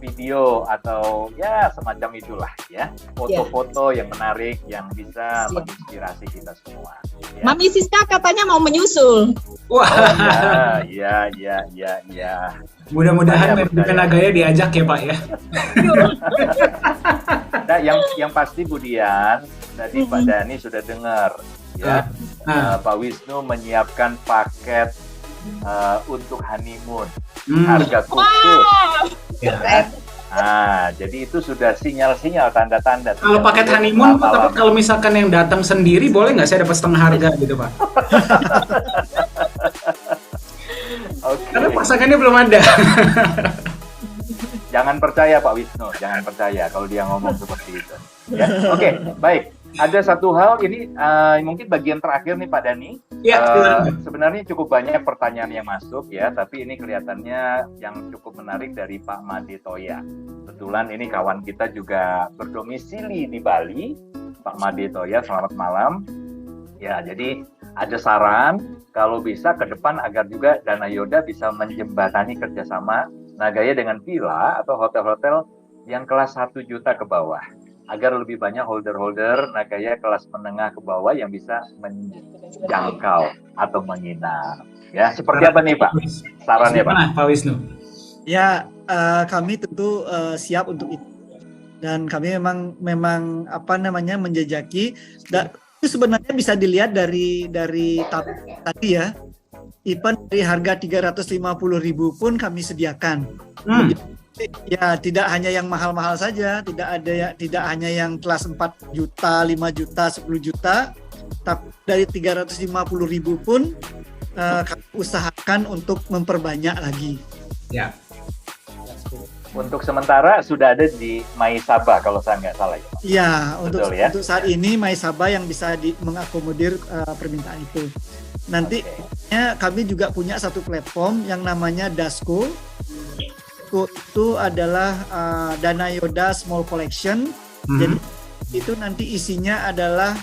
Video atau ya semacam itulah ya, foto-foto yang menarik yang bisa Siap. menginspirasi kita semua. Ya. Mami Siska katanya mau menyusul. Wah, Oh, ya. mudah-mudahan Saya di percaya. Nagaya diajak ya Pak ya. Nah, yang pasti Bu Dian, tadi Pak Dhani sudah dengar ya, Pak Wisnu menyiapkan paket untuk honeymoon, harga khusus. Ya. Nah, jadi itu sudah sinyal-sinyal, tanda-tanda. Kalau paket honeymoon, tapi kalau misalkan yang datang sendiri boleh nggak saya dapat setengah harga gitu Pak? Oke. Karena pasangannya belum ada. Jangan percaya Pak Wisnu, jangan percaya kalau dia ngomong seperti itu. Ya. Oke, baik. Ada satu hal ini mungkin bagian terakhir nih Pak Dhani. Ya, silakan. Sebenarnya cukup banyak pertanyaan yang masuk ya, tapi ini kelihatannya yang cukup menarik dari Pak Made Toya. Kebetulan ini kawan kita juga berdomisili di Bali. Pak Made Toya, selamat malam. Ya, jadi ada saran kalau bisa ke depan agar juga Dana Yoda bisa menjembatani kerjasama Nagaya dengan villa atau hotel-hotel yang kelas 1 juta ke bawah, agar lebih banyak holder-holder Nagaya kelas menengah ke bawah yang bisa menjangkau atau menginap. Ya, seperti apa nih Pak sarannya Pak? Gimana, Pak Wisnu? Ya, kami tentu siap untuk itu. Dan kami memang apa namanya menjajaki. Itu sebenarnya bisa dilihat dari tadi ya. Even dari harga 350.000 pun kami sediakan. Ya, tidak hanya yang mahal-mahal saja, tidak hanya yang kelas 4 juta, 5 juta, 10 juta, tapi dari 350.000 pun kami usahakan untuk memperbanyak lagi. Ya. Untuk sementara sudah ada di Maisaba kalau saya nggak salah ya Pak. Iya, Betul, ya? untuk saat ini Maisaba yang bisa mengakomodir permintaan itu. Nanti kami juga punya satu platform yang namanya Dasko. Itu adalah Dana Yoda Small Collection. Jadi itu nanti isinya adalah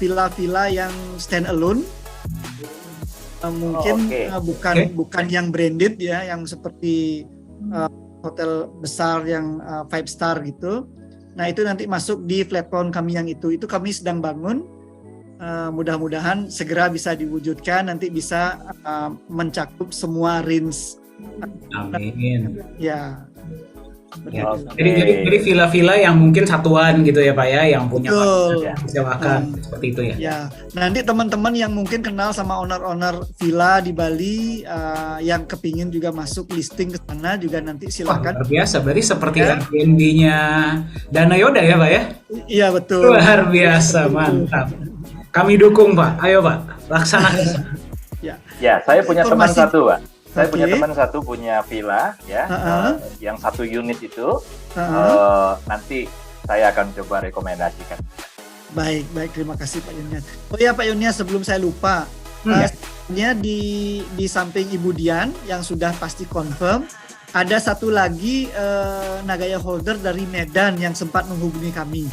villa-villa yang stand alone. Mungkin bukan yang branded ya, yang seperti hotel besar yang 5 star gitu. Nah, itu nanti masuk di platform kami yang itu kami sedang bangun. Mudah-mudahan segera bisa diwujudkan, nanti bisa mencakup semua range. Amin. Ya. Ya. Jadi villa-villa yang mungkin satuan gitu ya Pak ya, yang punya disewakan seperti itu ya. Ya, nanti teman-teman yang mungkin kenal sama owner-owner villa di Bali yang kepingin juga masuk listing ke sana juga nanti silakan. Luar biasa, berarti seperti Airbnb-nya Dana Yoda ya Pak ya? Iya betul. Luar biasa, mantap. Kami dukung Pak, ayo Pak, laksanakan. Ya, saya punya teman satu Pak. Saya punya Oke. teman satu punya villa ya, yang 1 unit itu. Nanti saya akan coba rekomendasikan. Baik, baik, terima kasih Pak Yunias. Oh ya Pak Yunias, sebelum saya lupa, Ya. sebenarnya di samping Ibu Dian yang sudah pasti confirm, ada satu lagi Nagaya holder dari Medan yang sempat menghubungi kami.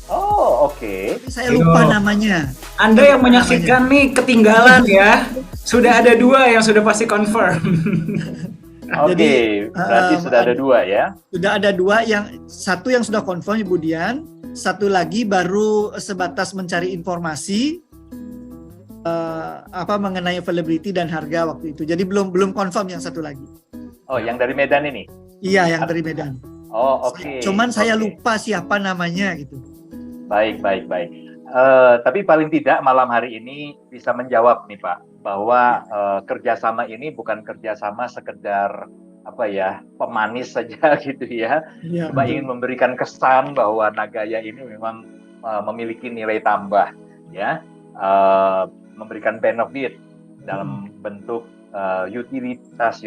Oh, oke. Tapi saya lupa Yo. namanya. Anda yang menyaksikan nih ketinggalan ya. Sudah ada 2 yang sudah pasti confirm. Oke, Jadi, berarti sudah ada 2 ya. Sudah ada 2, satu yang sudah confirm Ibu Dian, satu lagi baru sebatas mencari informasi mengenai availability dan harga waktu itu. Jadi belum confirm yang satu lagi. Oh, yang dari Medan ini. Iya, yang dari Medan. Oh, oke. Cuman saya Oke. lupa siapa namanya gitu. Baik. Tapi paling tidak malam hari ini bisa menjawab nih Pak, bahwa kerjasama ini bukan kerjasama sekedar pemanis saja gitu ya. Iya. Coba ingin memberikan kesan bahwa Nagaya ini memang memiliki nilai tambah, ya, memberikan benefit dalam bentuk utilitas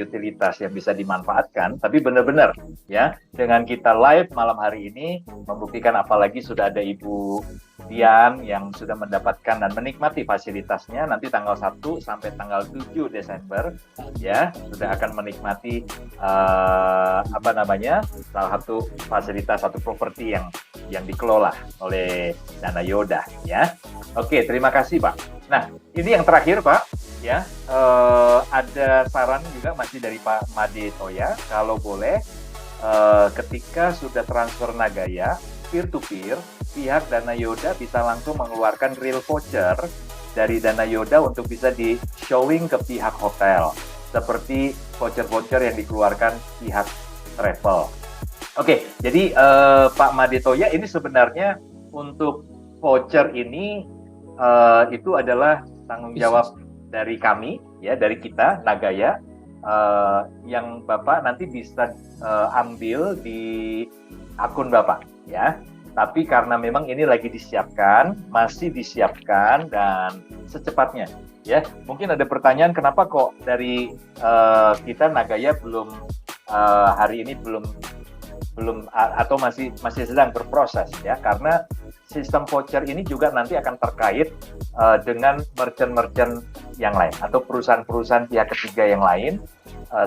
yang bisa dimanfaatkan, tapi benar-benar ya dengan kita live malam hari ini membuktikan, apalagi sudah ada Ibu Dian yang sudah mendapatkan dan menikmati fasilitasnya nanti tanggal 1 sampai tanggal 7 Desember ya, sudah akan menikmati salah satu fasilitas, satu properti yang dikelola oleh Dana Yoda ya. Oke, terima kasih Pak. Nah, ini yang terakhir Pak ya, ada saran juga masih dari Pak Made Toya, kalau boleh ketika sudah transfer Nagaya peer to peer, pihak Dana Yoda bisa langsung mengeluarkan real voucher dari Dana Yoda untuk bisa di showing ke pihak hotel, seperti voucher-voucher yang dikeluarkan pihak travel. Oke, jadi Pak Made Toya, ini sebenarnya untuk voucher ini itu adalah tanggung jawab dari kami ya, dari kita Nagaya, yang Bapak nanti bisa ambil di akun Bapak ya. Tapi karena memang ini lagi disiapkan, masih disiapkan dan secepatnya ya. Mungkin ada pertanyaan, kenapa kok dari kita Nagaya belum hari ini belum atau masih sedang berproses ya, karena sistem voucher ini juga nanti akan terkait dengan merchant-merchant yang lain atau perusahaan-perusahaan pihak ketiga yang lain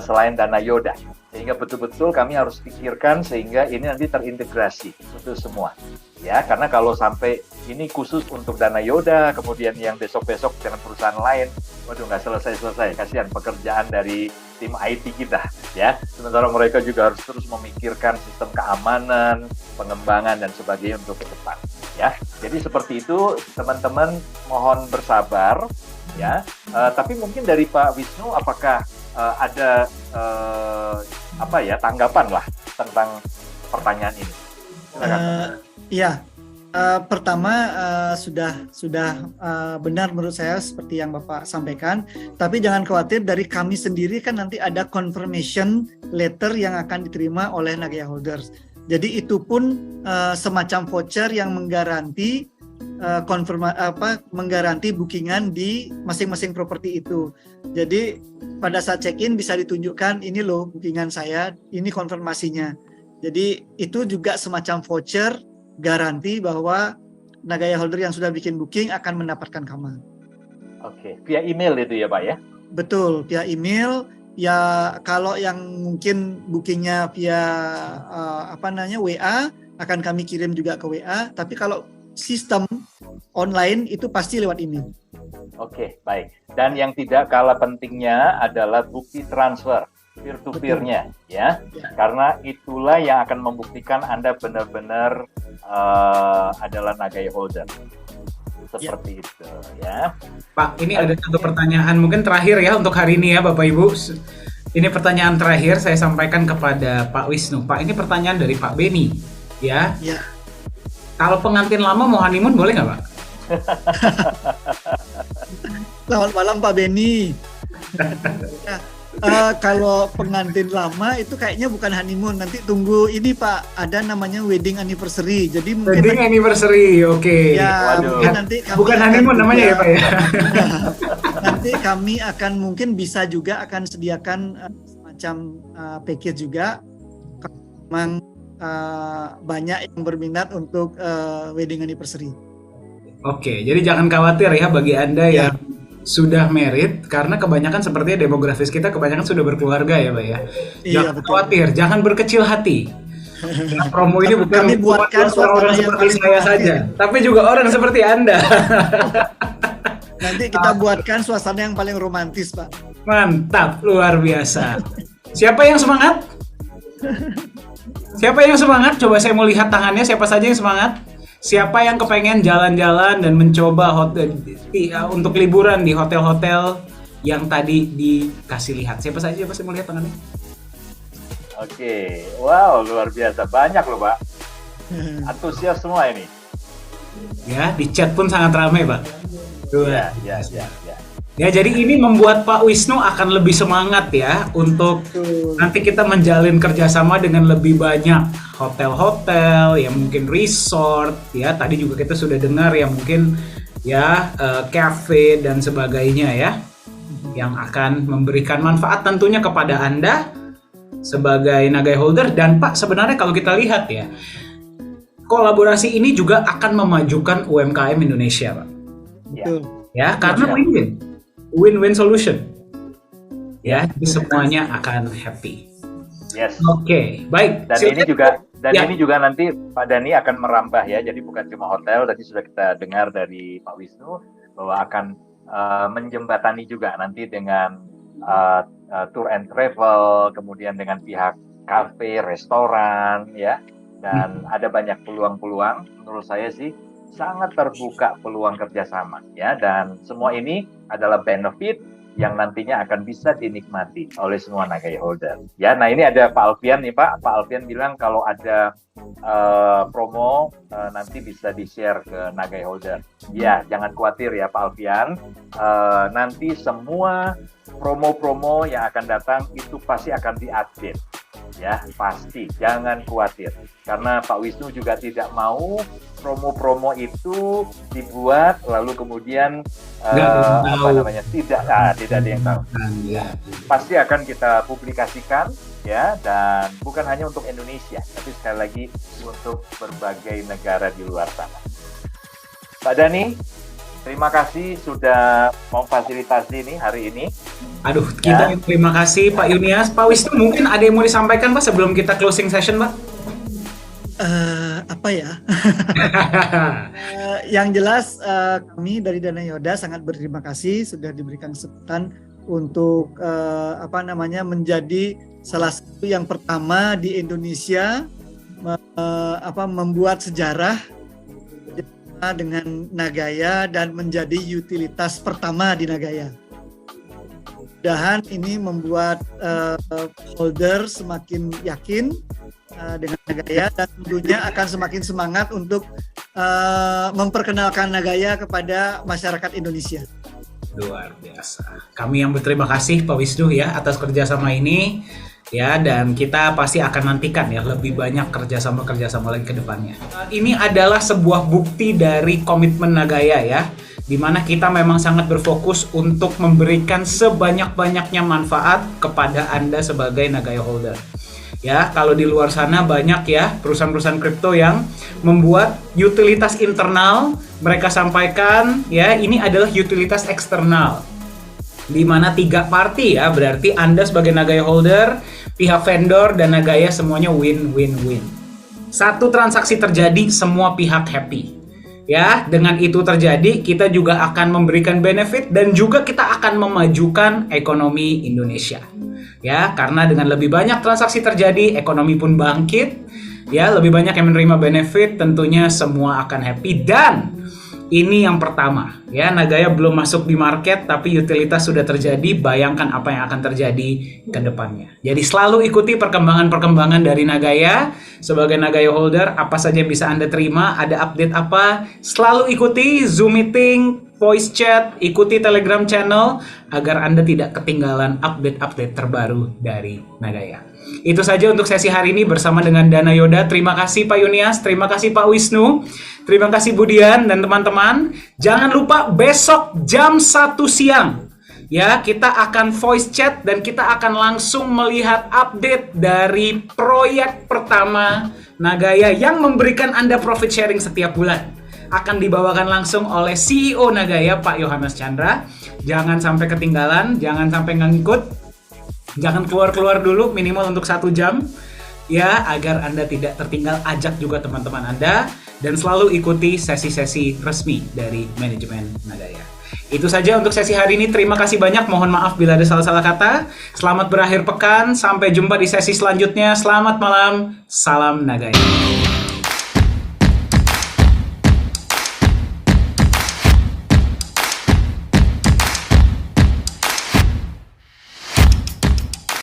selain Dana Yoda, sehingga betul-betul kami harus pikirkan sehingga ini nanti terintegrasi itu semua ya, karena kalau sampai ini khusus untuk Dana Yoda kemudian yang besok-besok dengan perusahaan lain, waduh, nggak selesai-selesai, kasihan pekerjaan dari tim IT kita ya, sementara mereka juga harus terus memikirkan sistem keamanan, pengembangan dan sebagainya untuk ke depan ya. Jadi seperti itu teman-teman, mohon bersabar ya. Tapi mungkin dari Pak Wisnu, apakah ada tanggapan lah tentang pertanyaan ini? Iya, pertama sudah benar menurut saya seperti yang Bapak sampaikan. Tapi jangan khawatir, dari kami sendiri kan nanti ada confirmation letter yang akan diterima oleh Nagaya holders. Jadi itu pun semacam voucher yang menggaranti menggaranti bookingan di masing-masing properti itu. Jadi pada saat check-in bisa ditunjukkan, ini loh bookingan saya, ini konfirmasinya. Jadi itu juga semacam voucher garansi bahwa Nagaya holder yang sudah bikin booking akan mendapatkan kamar. Oke, via email itu ya Pak ya? Betul, via email. Ya kalau yang mungkin bookingnya via WA, akan kami kirim juga ke WA. Tapi kalau sistem online itu pasti lewat email. Oke, baik. Dan yang tidak kalah pentingnya adalah bukti transfer peer-to-peer-nya ya. Karena itulah yang akan membuktikan Anda benar-benar adalah Nagaya holder. Seperti itu ya. Pak, ini ada satu pertanyaan mungkin terakhir ya untuk hari ini ya Bapak Ibu. Ini pertanyaan terakhir saya sampaikan kepada Pak Wisnu. Pak, ini pertanyaan dari Pak Beni ya. Ya. Kalau pengantin lama mau honeymoon boleh nggak Pak? Selamat malam Pak Beni. Kalau pengantin lama itu kayaknya bukan honeymoon, nanti tunggu ini Pak, ada namanya wedding anniversary. Jadi mungkin Wedding anniversary, oke. Ya, Waduh. mungkin nanti kami Bukan honeymoon namanya ya Pak ya. Nanti kami akan mungkin bisa juga akan sediakan semacam package juga. Memang banyak yang berminat untuk wedding anniversary. Oke, jadi jangan khawatir ya bagi Anda Ya. yang sudah married, karena kebanyakan sepertinya demografis kita kebanyakan sudah berkeluarga ya Pak ya. Iya, Jangan betul. khawatir, jangan berkecil hati. Ya, promo ini bukan Kami buatkan buat orang-orang suasana yang seperti paling saya romantis. saja, tapi juga orang seperti Anda. Nanti kita buatkan suasana yang paling romantis, Pak. Mantap, luar biasa. Siapa yang semangat? Siapa yang semangat? Coba saya mau lihat tangannya, siapa saja yang semangat? Siapa yang kepengen jalan-jalan dan mencoba untuk liburan di hotel-hotel yang tadi dikasih lihat? Siapa saja? Coba saya mau lihat tangannya. Oke, wow, luar biasa, banyak loh Pak, antusias semua ini. Ya, di chat pun sangat ramai, Pak. Ya, ya, ya, ya. Ya, jadi ini membuat Pak Wisnu akan lebih semangat ya untuk Betul. nanti kita menjalin kerjasama dengan lebih banyak hotel-hotel, ya mungkin resort, ya tadi juga kita sudah dengar ya mungkin ya cafe dan sebagainya ya, yang akan memberikan manfaat tentunya kepada Anda sebagai Nagai Holder. Dan Pak, sebenarnya kalau kita lihat ya, kolaborasi ini juga akan memajukan UMKM Indonesia, Pak. Betul. Ya, karena win-win solution. Ya, jadi semuanya akan happy. Yes. Oke, baik. Dan Silakan. ini juga Ya. ini juga nanti Pak Dani akan merambah ya. Jadi bukan cuma hotel, tadi sudah kita dengar dari Pak Wisnu bahwa akan menjembatani juga nanti dengan tour and travel, kemudian dengan pihak kafe, restoran ya. Dan ada banyak peluang-peluang, menurut saya sih sangat terbuka peluang kerjasama ya, dan semua ini adalah benefit yang nantinya akan bisa dinikmati oleh semua Nagai Holder ya. Nah, ini ada Pak Alfian nih Pak Alfian bilang kalau ada promo nanti bisa di-share ke Nagai Holder ya. Jangan khawatir ya Pak Alfian, nanti semua promo-promo yang akan datang itu pasti akan diupdate ya, pasti, jangan khawatir, karena Pak Wisnu juga tidak mau promo-promo itu dibuat lalu kemudian tidak ada yang tahu. Ya. Pasti akan kita publikasikan ya, dan bukan hanya untuk Indonesia, tapi sekali lagi untuk berbagai negara di luar sana. Pak Dani, terima kasih sudah memfasilitasi ini hari ini. Aduh, kita terima kasih Pak Yunias. Pak Wisnu, mungkin ada yang mau disampaikan Pak sebelum kita closing session, Pak? Apa ya? Yang jelas kami dari Dana Yoda sangat berterima kasih sudah diberikan kesempatan untuk menjadi salah satu yang pertama di Indonesia membuat sejarah dengan Nagaya dan menjadi utilitas pertama di Nagaya. Mudah-mudahan ini membuat holder semakin yakin dengan Nagaya dan tentunya akan semakin semangat untuk memperkenalkan Nagaya kepada masyarakat Indonesia. Luar biasa. Kami yang berterima kasih Pak Wisnu ya atas kerjasama ini ya, dan kita pasti akan nantikan ya lebih banyak kerjasama lagi ke depannya. Ini adalah sebuah bukti dari komitmen Nagaya ya, di mana kita memang sangat berfokus untuk memberikan sebanyak-banyaknya manfaat kepada Anda sebagai Nagaya Holder. Ya, kalau di luar sana banyak ya perusahaan-perusahaan kripto yang membuat utilitas internal, mereka sampaikan ya ini adalah utilitas eksternal. Di mana 3 party ya, berarti Anda sebagai Nagaya Holder, pihak vendor dan Nagaya semuanya win-win-win. Satu transaksi terjadi, semua pihak happy. Ya, dengan itu terjadi, kita juga akan memberikan benefit dan juga kita akan memajukan ekonomi Indonesia. Ya, karena dengan lebih banyak transaksi terjadi, ekonomi pun bangkit. Ya, lebih banyak yang menerima benefit, tentunya semua akan happy. Dan ini yang pertama, ya Nagaya belum masuk di market, tapi utilitas sudah terjadi. Bayangkan apa yang akan terjadi ke depannya. Jadi selalu ikuti perkembangan-perkembangan dari Nagaya. Sebagai Nagaya Holder, apa saja bisa Anda terima, ada update apa, selalu ikuti Zoom meeting, voice chat, ikuti Telegram channel, agar Anda tidak ketinggalan update-update terbaru dari Nagaya. Itu saja untuk sesi hari ini bersama dengan Dana Yoda. Terima kasih Pak Yunias, terima kasih Pak Wisnu, terima kasih Budian dan teman-teman. Jangan lupa besok jam 1 siang ya, kita akan voice chat dan kita akan langsung melihat update dari proyek pertama Nagaya yang memberikan Anda profit sharing setiap bulan. akan dibawakan langsung oleh CEO Nagaya, Pak Yohanes Chandra. Jangan sampai ketinggalan, jangan sampai ngikut, jangan keluar-keluar dulu minimal untuk 1 jam. Ya, agar Anda tidak tertinggal, ajak juga teman-teman Anda. Dan selalu ikuti sesi-sesi resmi dari manajemen Nagaya. Itu saja untuk sesi hari ini. Terima kasih banyak. Mohon maaf bila ada salah-salah kata. Selamat berakhir pekan. Sampai jumpa di sesi selanjutnya. Selamat malam. Salam Nagaya.